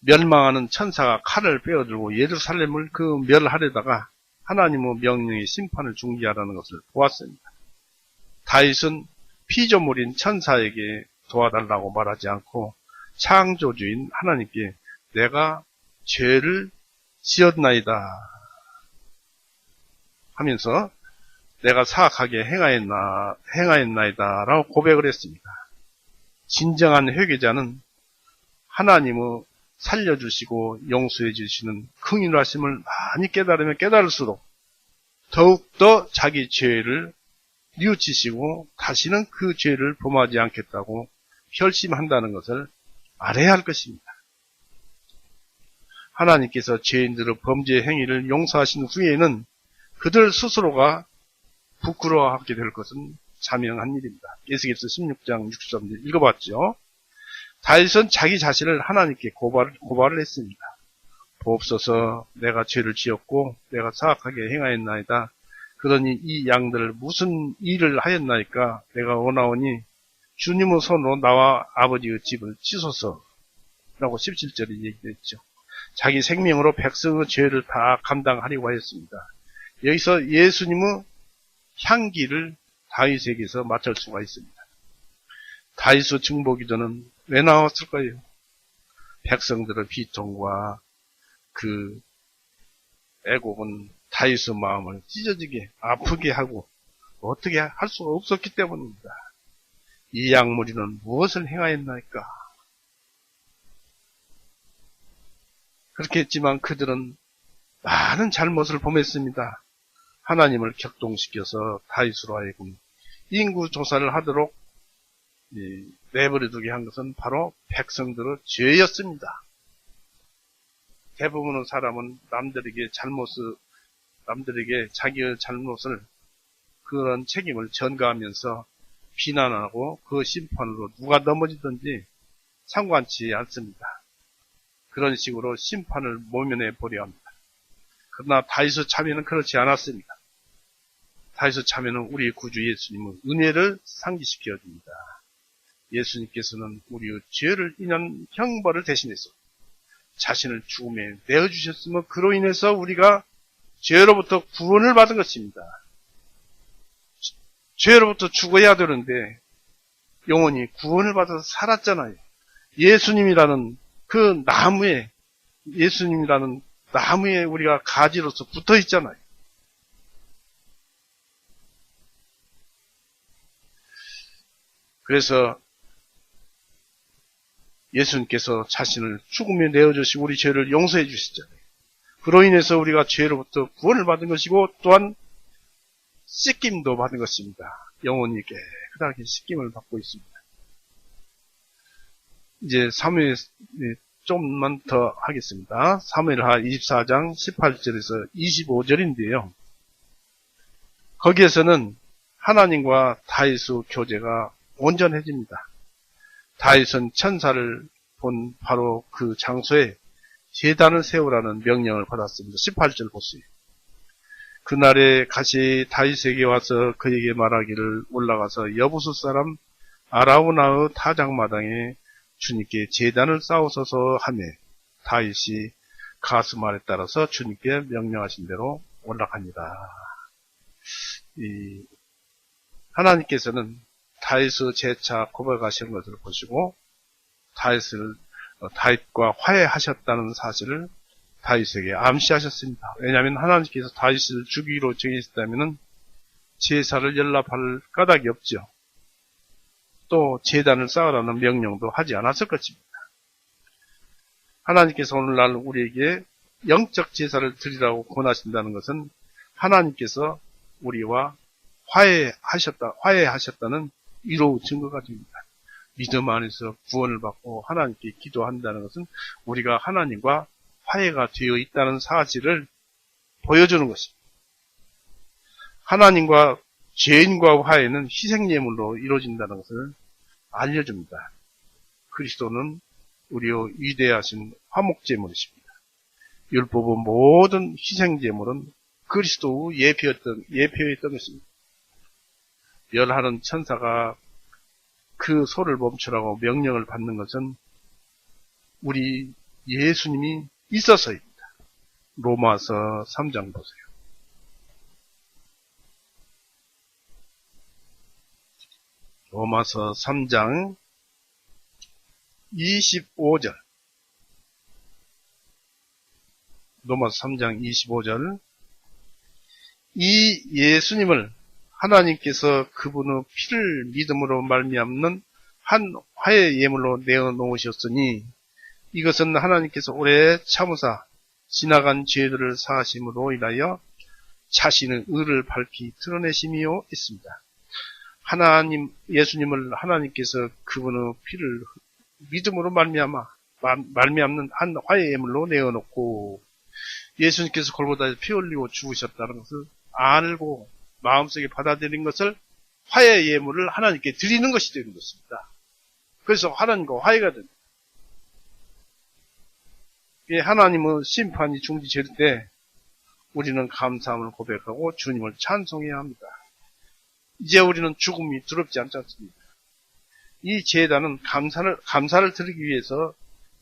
멸망하는 천사가 칼을 빼어들고 예루살렘을 그 멸하려다가 하나님의 명령의 심판을 중지하라는 것을 보았습니다. 다윗은 피조물인 천사에게 도와달라고 말하지 않고 창조주인 하나님께 내가 죄를 지었나이다 하면서 내가 사악하게 행하였나이다 라고 고백을 했습니다. 진정한 회개자는 하나님의 살려주시고 용서해 주시는 긍휼하심을 많이 깨달으면 깨달을수록 더욱더 자기 죄를 뉘우치시고 다시는 그 죄를 범하지 않겠다고 결심한다는 것을 알아야 할 것입니다. 하나님께서 죄인들의 범죄 행위를 용서하신 후에는 그들 스스로가 부끄러워하게 될 것은 자명한 일입니다. 에스겔서 16장 63절 읽어봤죠. 다윗은 자기 자신을 하나님께 고발을 했습니다. 보옵소서, 내가 죄를 지었고 내가 사악하게 행하였나이다. 그러니 이 양들을 무슨 일을 하였나이까? 내가 원하오니 주님의 손으로 나와 아버지의 집을 치소서 라고 17절에 얘기했죠. 자기 생명으로 백성의 죄를 다 감당하려고 하였습니다. 여기서 예수님의 향기를 다윗에게서 맡을 수가 있습니다. 다윗의 증보기도는 왜 나왔을까요? 백성들의 비통과 그 애곡은 다윗의 마음을 찢어지게 아프게 하고 어떻게 할 수가 없었기 때문입니다. 이 양무리는 무엇을 행하였나이까? 그렇게 했지만 그들은 많은 잘못을 범했습니다. 하나님을 격동시켜서 다윗으로 하여금 인구 조사를 하도록 내버려두게 한 것은 바로 백성들의 죄였습니다. 대부분의 사람은 남들에게 자기의 잘못을 그런 책임을 전가하면서 비난하고 그 심판으로 누가 넘어지든지 상관치 않습니다. 그런 식으로 심판을 모면해 보려 합니다. 그러나 다윗의 참여는 그렇지 않았습니다. 다윗의 참여는 우리 구주 예수님의 은혜를 상기시켜 줍니다. 예수님께서는 우리의 죄를 인한 형벌을 대신해서 자신을 죽음에 내어주셨으며 그로 인해서 우리가 죄로부터 구원을 받은 것입니다. 죄로부터 죽어야 되는데 영원히 구원을 받아서 살았잖아요. 예수님이라는 나무에 우리가 가지로서 붙어 있잖아요. 그래서 예수님께서 자신을 죽음에 내어주시고 우리 죄를 용서해 주시잖아요. 그로 인해서 우리가 죄로부터 구원을 받은 것이고 또한 씻김도 받은 것입니다. 영혼이 깨끗하게 씻김을 받고 있습니다. 이제 사무엘 좀만 더 하겠습니다. 사무엘하 24장 18절에서 25절인데요. 거기에서는 하나님과 다윗의 교제가 온전해집니다. 다윗은 천사를 본 바로 그 장소에 제단을 세우라는 명령을 받았습니다. 18절 보세요. 그날에 가시 다윗에게 와서 그에게 말하기를 올라가서 여부수 사람 아라우나의 타작마당에 주님께 제단을 쌓으소서 하며 다윗이 가스말에 따라서 주님께 명령하신 대로 올라갑니다. 하나님께서는 다윗의 재차 고백하시는 것을 보시고 다윗과 화해하셨다는 사실을 다윗에게 암시하셨습니다. 왜냐하면 하나님께서 다윗을 죽이기로 정했다면 제사를 연락할 까닭이 없죠. 또 제단을 쌓으라는 명령도 하지 않았을 것입니다. 하나님께서 오늘날 우리에게 영적 제사를 드리라고 권하신다는 것은 하나님께서 우리와 화해하셨다는 위로의 증거가 됩니다. 믿음 안에서 구원을 받고 하나님께 기도한다는 것은 우리가 하나님과 화해가 되어 있다는 사실을 보여주는 것입니다. 하나님과 죄인과 화해는 희생예물로 이루어진다는 것을 알려줍니다. 그리스도는 우리의 위대하신 화목제물이십니다. 율법의 모든 희생제물은 그리스도의 예표였던 것입니다. 멸하는 천사가 그 소를 멈추라고 명령을 받는 것은 우리 예수님이 있어서입니다. 로마서 3장 보세요. 로마서 3장 25절, 로마서 3장 25절, 이 예수님을 하나님께서 그분의 피를 믿음으로 말미암는 한 화해 예물로 내어놓으셨으니 이것은 하나님께서 오래 참으사 지나간 죄들을 사하심으로 인하여 자신의 의를 밝히 드러내심이요 있습니다. 예수님을 하나님께서 그분의 피를 믿음으로 말미암는 한 화해 예물로 내어놓고 예수님께서 골고다에서 피 흘리고 죽으셨다는 것을 알고 마음속에 받아들인 것을 화해 예물을 하나님께 드리는 것이 되는 것입니다. 그래서 하나님과 화해가 됩니다. 하나님의 심판이 중지될 때 우리는 감사함을 고백하고 주님을 찬송해야 합니다. 이제 우리는 죽음이 두렵지 않습니다. 이 제단은 감사를 드리기 위해서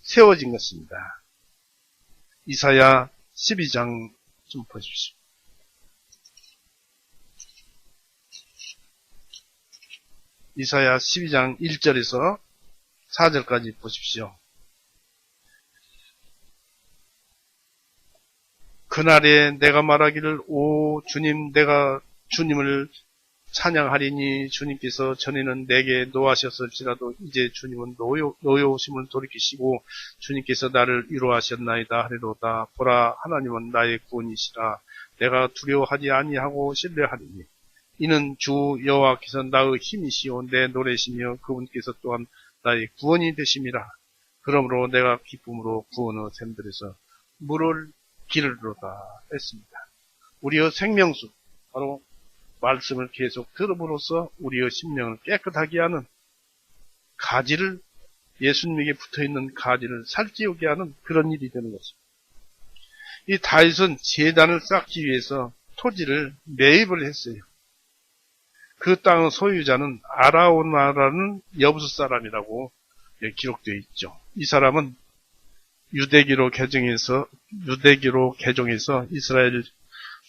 세워진 것입니다. 이사야 12장 좀 보십시오. 이사야 12장 1절에서 4절까지 보십시오. 그날에 내가 말하기를 오 주님 내가 주님을 찬양하리니 주님께서 전에는 내게 노하셨을지라도 이제 주님은 노여우심을 돌이키시고 주님께서 나를 위로하셨나이다 하리로다. 보라 하나님은 나의 구원이시라. 내가 두려워하지 아니하고 신뢰하리니 이는 주 여호와께서 나의 힘이시오 내 노래시며 그분께서 또한 나의 구원이 되심이라. 그러므로 내가 기쁨으로 구원의 샘들에서 물을 기르리로다 했습니다. 우리의 생명수 바로 말씀을 계속 들음으로써 우리의 심령을 깨끗하게 하는 가지를 예수님에게 붙어있는 가지를 살찌우게 하는 그런 일이 되는 것입니다. 이 다윗은 제단을 쌓기 위해서 토지를 매입을 했어요. 그 땅의 소유자는 아라오나라는 여부수 사람이라고 기록되어 있죠. 이 사람은 유대기로 개종해서 이스라엘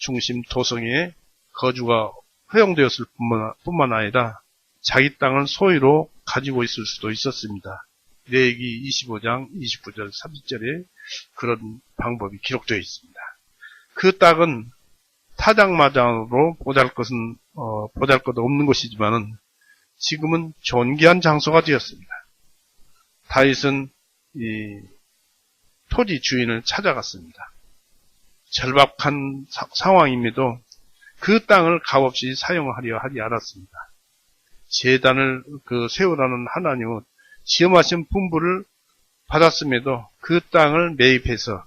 중심 도성에 거주가 허용되었을 뿐만 아니라 자기 땅을 소유로 가지고 있을 수도 있었습니다. 레위기 25장 29절 30절에 그런 방법이 기록되어 있습니다. 그 땅은 타작마장으로 보잘것 없는 것이지만은 지금은 존귀한 장소가 되었습니다. 다윗은 이 토지 주인을 찾아갔습니다. 절박한 상황임에도 그 땅을 값없이 사용하려 하지 않았습니다. 제단을 세우라는 하나님은 시험하신 분부를 받았음에도 그 땅을 매입해서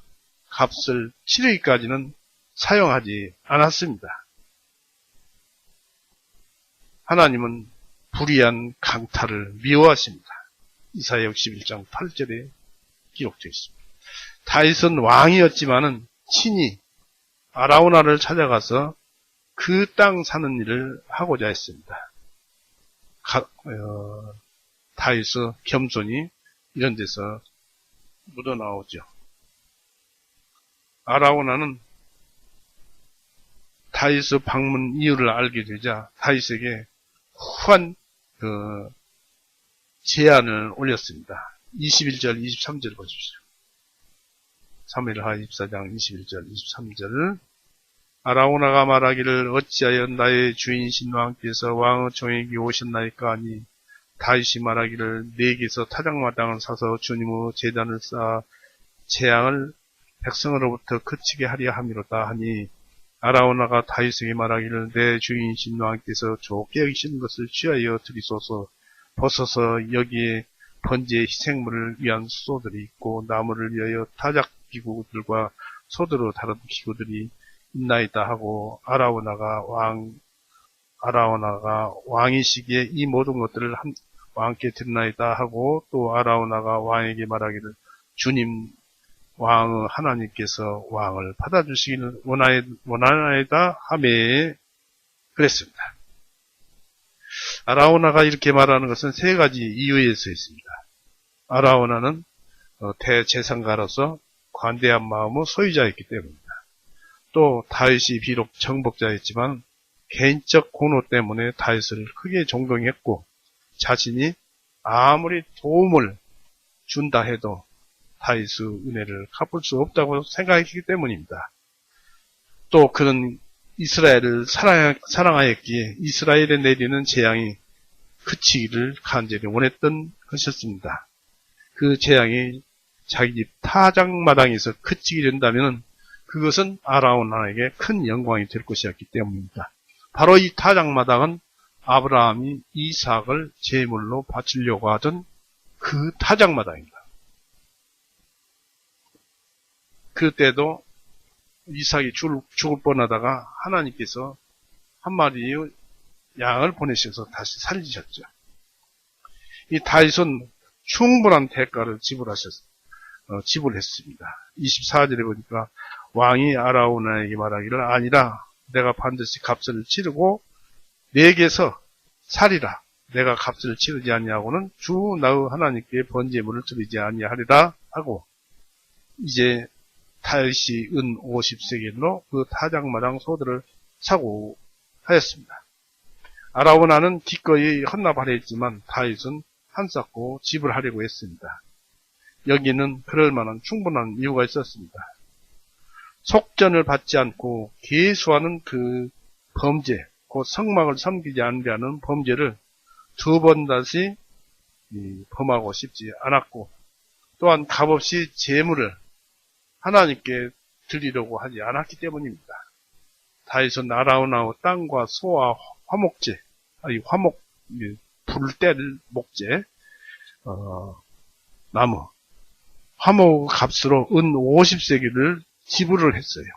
값을 치르기까지는 사용하지 않았습니다. 하나님은 불의한 강탈을 미워하십니다. 이사야 61장 8절에 기록되어 있습니다. 다윗은 왕이었지만은 친히 아라우나를 찾아가서 그 땅 사는 일을 하고자 했습니다. 다윗의 겸손이 이런 데서 묻어나오죠. 아라우나는 다윗의 방문 이유를 알게 되자 다윗에게 후한 제안을 올렸습니다. 21절, 23절 보십시오. 사무엘하 24장 21절, 23절 아라우나가 말하기를 어찌하여 나의 주인신 왕께서 왕의 종에게 오셨나이까 하니 다윗이 말하기를 내게서 타작마당을 사서 주님의 제단을 쌓아 재앙을 백성으로부터 그치게 하려 함이로다 하니 아라우나가 다윗에게 말하기를 내 주인신 왕께서 좋게 여기시는 것을 취하여 드리소서. 벗어서 여기에 번제의 희생물을 위한 수소들이 있고 나무를 위하여 타작 기구들과 소드로 다른 기구들이 있나이다 하고 아라우나가 왕이시기에 이 모든 것들을 왕께 드리나이다 하고 또 아라우나가 왕에게 말하기를 주님 왕의 하나님께서 왕을 받아주시기를 원하나이다 하매 그랬습니다. 아라우나가 이렇게 말하는 것은 세 가지 이유에서 있습니다. 아라우나는 대제사장가로서 관대한 마음의 소유자였기 때문입니다. 또 다윗이 비록 정복자였지만 개인적 고노 때문에 다윗을 크게 존경했고 자신이 아무리 도움을 준다 해도 다윗의 은혜를 갚을 수 없다고 생각했기 때문입니다. 또 그는 이스라엘을 사랑하였기에 이스라엘에 내리는 재앙이 그치기를 간절히 원했던 것이었습니다. 그 재앙이 자기 집 타작마당에서 그치게 된다면 그것은 아라운 하나에게 큰 영광이 될 것이었기 때문입니다. 바로 이 타작마당은 아브라함이 이삭을 제물로 바치려고 하던 그 타작마당입니다. 그때도 이삭이 죽을 뻔하다가 하나님께서 한 마리의 양을 보내셔서 다시 살리셨죠. 이 다윗은 충분한 대가를 지불했습니다. 24절에 보니까 왕이 아라우나에게 말하기를 아니라 내가 반드시 값을 치르고 내게서 살이라. 내가 값을 치르지 아니하고는 주 나의 하나님께 번제물을 드리지 아니하리라 하고 이제 다윗이 은 50세겔로 그 타작마당 소들을 사고 하였습니다. 아라우나는 기꺼이 헌납하려 했지만 다윗은 한쌓고 지불하려고 했습니다. 여기는 그럴 만한 충분한 이유가 있었습니다. 속전을 받지 않고 계수하는 그 범죄, 곧 성막을 섬기지 않으려는 범죄를 두 번 다시 범하고 싶지 않았고 또한 값없이 제물을 하나님께 드리려고 하지 않았기 때문입니다. 다윗은 아라우나의 땅과 소와 화목제, 불을 뗄 목재, 나무, 화목 값으로 은 50세기를 지불을 했어요.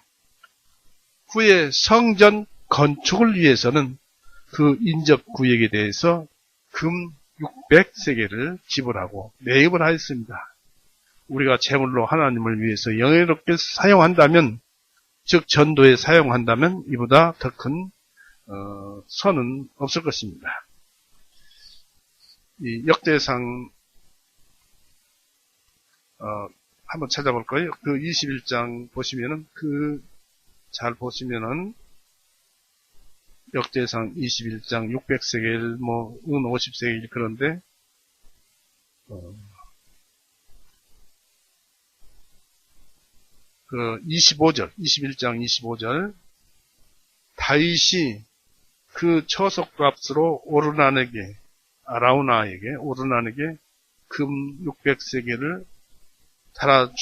후에 성전 건축을 위해서는 그 인접 구역에 대해서 금 600세겔을 지불하고 매입을 하였습니다. 우리가 제물로 하나님을 위해서 영예롭게 사용한다면, 즉 전도에 사용한다면 이보다 더 큰 선은 없을 것입니다. 이 역대상 한번 찾아볼 거예요. 그 21장 보시면은 잘 보시면은 역대상 21장 600세겔 은 50세겔 그런데 그 25절 21장 25절 다윗이 그 처속값으로 아라우나에게 금 600세겔을 달아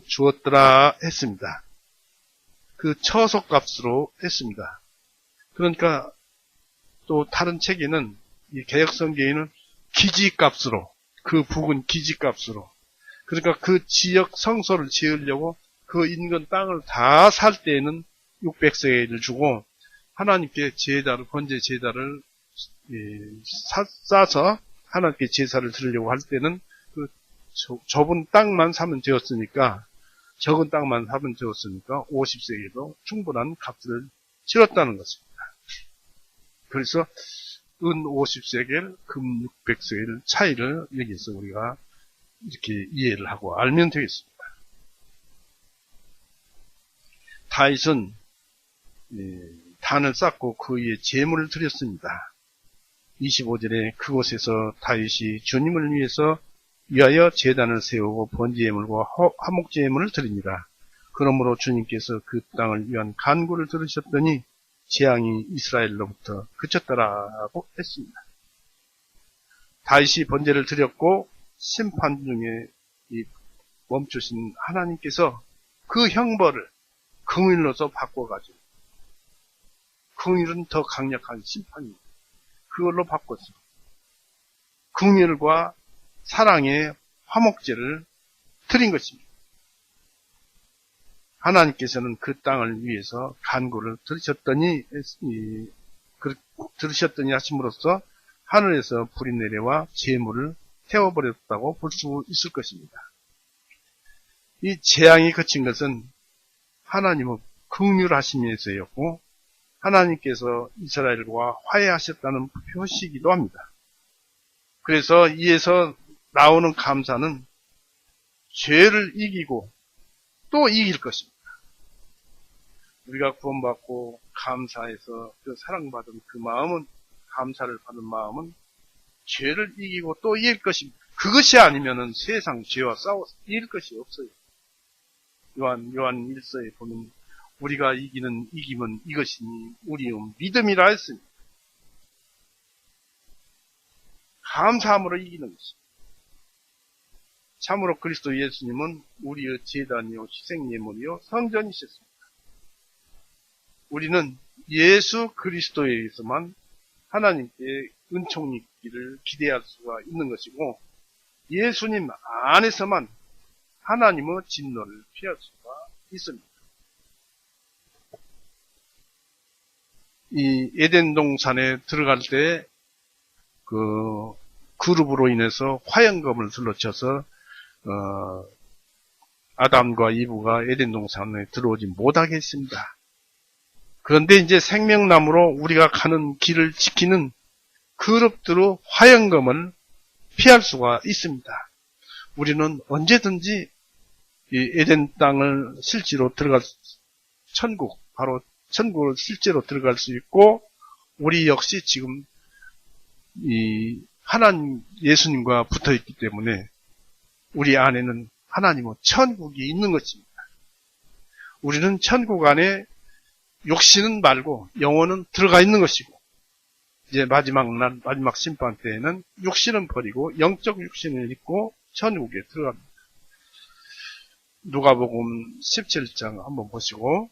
주었더라 했습니다. 그 처속값으로 했습니다. 그러니까 또 다른 책에는 이 개역성경에는 기지값으로 그 부근 기지값으로 그러니까 그 지역 성소를 지으려고 그 인근 땅을 다 살 때에는 600세겔을 주고 하나님께 번제 제사를 싸서 하나님께 제사를 드리려고 할 때는 그 좁은 땅만 사면 되었으니까 적은 땅만 사면 되었으니까 50세겔도 충분한 값을 치렀다는 것입니다. 그래서 은 50세겔, 금 600세겔 차이를 여기서 우리가 이렇게 이해를 하고 알면 되겠습니다. 다윗은 단을 쌓고 그 위에 제물을 드렸습니다. 25절에 그곳에서 다윗이 주님을 위하여 제단을 세우고 번제예물과 화목제예물을 드립니다. 그러므로 주님께서 그 땅을 위한 간구를 들으셨더니 재앙이 이스라엘로부터 그쳤더라고 했습니다. 다윗이 번제를 드렸고 심판 중에 멈추신 하나님께서 그 형벌을 긍휼로서 바꿔가지고 긍휼은 더 강력한 심판입니다. 그걸로 바꿔서 긍휼과 사랑의 화목제를 드린 것입니다. 하나님께서는 그 땅을 위해서 간구를 들으셨더니 하심으로써 하늘에서 불이 내려와 재물을 태워버렸다고 볼 수 있을 것입니다. 이 재앙이 그친 것은 하나님의 긍휼하심에서였고 하나님께서 이스라엘과 화해하셨다는 표시이기도 합니다. 그래서 이에서 나오는 감사는 죄를 이기고 또 이길 것입니다. 우리가 구원받고 감사해서 그 사랑받은 그 마음은 감사를 받은 마음은 죄를 이기고 또 이길 것입니다. 그것이 아니면은 세상 죄와 싸워서 이길 것이 없어요. 요한 1서에 보면 우리가 이기는 이김은 이것이니 우리의 믿음이라 했으니 감사함으로 이기는 것입니다. 참으로 그리스도 예수님은 우리의 제단이요 희생예물이요 성전이셨습니다. 우리는 예수 그리스도에 의해서만 하나님께 은총이 있기를 기대할 수가 있는 것이고 예수님 안에서만 하나님의 진노를 피할 수가 있습니다. 이 에덴 동산에 들어갈 때 그 그룹으로 인해서 화영검을 둘러쳐서 아담과 이브가 에덴 동산에 들어오지 못하게 했습니다. 그런데 이제 생명나무로 우리가 가는 길을 지키는 그룹들의 화영검을 피할 수가 있습니다. 우리는 언제든지 이 에덴 땅을 실제로 들어갈 천국, 바로 천국을 실제로 들어갈 수 있고 우리 역시 지금 이 하나님 예수님과 붙어 있기 때문에 우리 안에는 하나님의 천국이 있는 것입니다. 우리는 천국 안에 육신은 말고 영혼은 들어가 있는 것이고 이제 마지막 날 마지막 심판 때에는 육신은 버리고 영적 육신을 입고 천국에 들어갑니다. 누가복음 17장 한번 보시고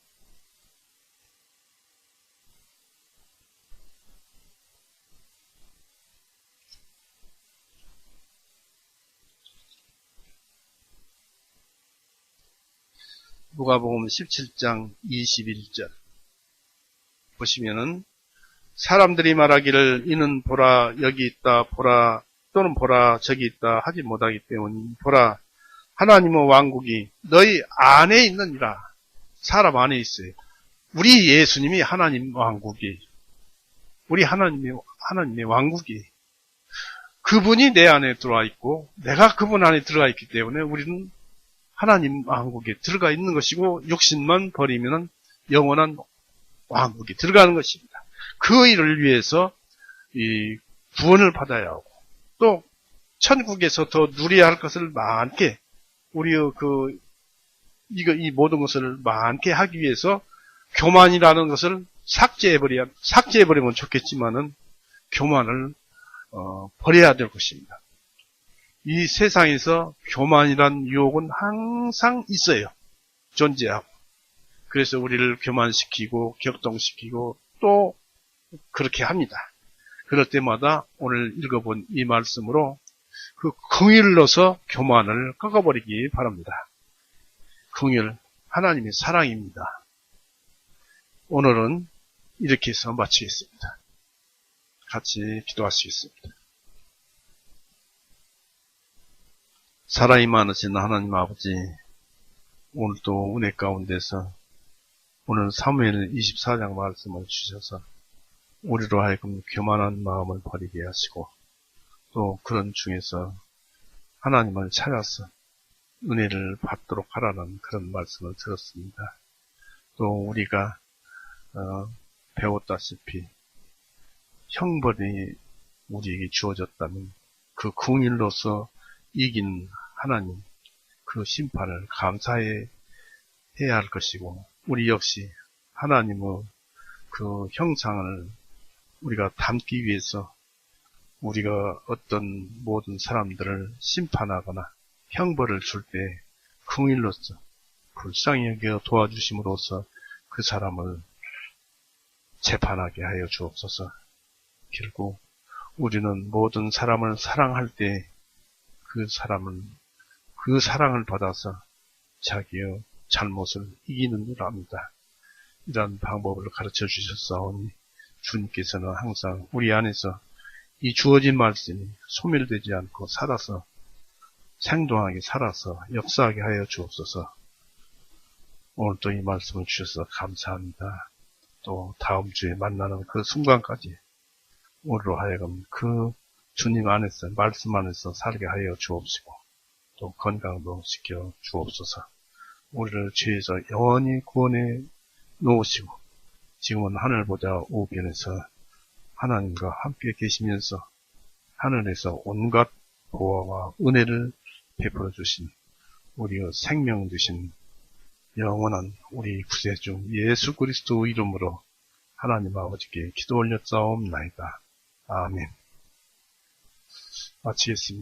누가복음 17장 21절 보시면은 사람들이 말하기를 이는 보라 여기 있다 보라 또는 보라 저기 있다 하지 못하기 때문에 보라 하나님의 왕국이 너희 안에 있느니라. 사람 안에 있어요. 우리 예수님이 하나님 왕국이에요. 우리 하나님의 왕국이에요. 그분이 내 안에 들어와 있고 내가 그분 안에 들어가 있기 때문에 우리는 하나님 왕국에 들어가 있는 것이고 육신만 버리면 영원한 왕국에 들어가는 것입니다. 그 일을 위해서 이 구원을 받아야 하고 또 천국에서 더 누려야 할 것을 많게 우리의 이 모든 것을 많게 하기 위해서 교만이라는 것을 삭제해버리면 좋겠지만은 교만을 버려야 될 것입니다. 이 세상에서 교만이란 유혹은 항상 있어요. 존재하고. 그래서 우리를 교만시키고 격동시키고 또 그렇게 합니다. 그럴 때마다 오늘 읽어본 이 말씀으로 그 긍휼로서 교만을 꺾어버리기 바랍니다. 긍휼, 하나님의 사랑입니다. 오늘은 이렇게 해서 마치겠습니다. 같이 기도하시겠습니다. 사랑이 많으신 하나님 아버지, 오늘도 은혜 가운데서 오늘 사무엘 24장 말씀을 주셔서 우리로 하여금 교만한 마음을 버리게 하시고 또 그런 중에서 하나님을 찾아서 은혜를 받도록 하라는 그런 말씀을 들었습니다. 또 우리가 배웠다시피 형벌이 우리에게 주어졌다면 그 긍휼로서 이긴 하나님 그 심판을 감사해 해야 할 것이고 우리 역시 하나님의 그 형상을 우리가 담기 위해서 우리가 어떤 모든 사람들을 심판하거나 형벌을 줄 때 긍휼로서 불쌍히 여겨 도와주심으로써 그 사람을 재판하게 하여 주옵소서. 결국 우리는 모든 사람을 사랑할 때 그 사람은 그 사랑을 받아서 자기의 잘못을 이기는 줄 압니다. 이러한 방법을 가르쳐 주셨사오니 주님께서는 항상 우리 안에서 이 주어진 말씀이 소멸되지 않고 살아서 생동하게 살아서 역사하게 하여 주옵소서. 오늘 또 이 말씀을 주셔서 감사합니다. 또 다음 주에 만나는 그 순간까지 우리로 하여금 그 주님 안에서 말씀 안에서 살게 하여 주옵시고 또 건강도 지켜 주옵소서. 우리를 죄에서 영원히 구원해 놓으시고 지금은 하늘보다 우변에서 하나님과 함께 계시면서 하늘에서 온갖 보호와 은혜를 베풀어 주신 우리의 생명 되신 영원한 우리 구세주 예수 그리스도 이름으로 하나님 아버지께 기도 올렸사옵나이다. 아멘. 마치겠습니다.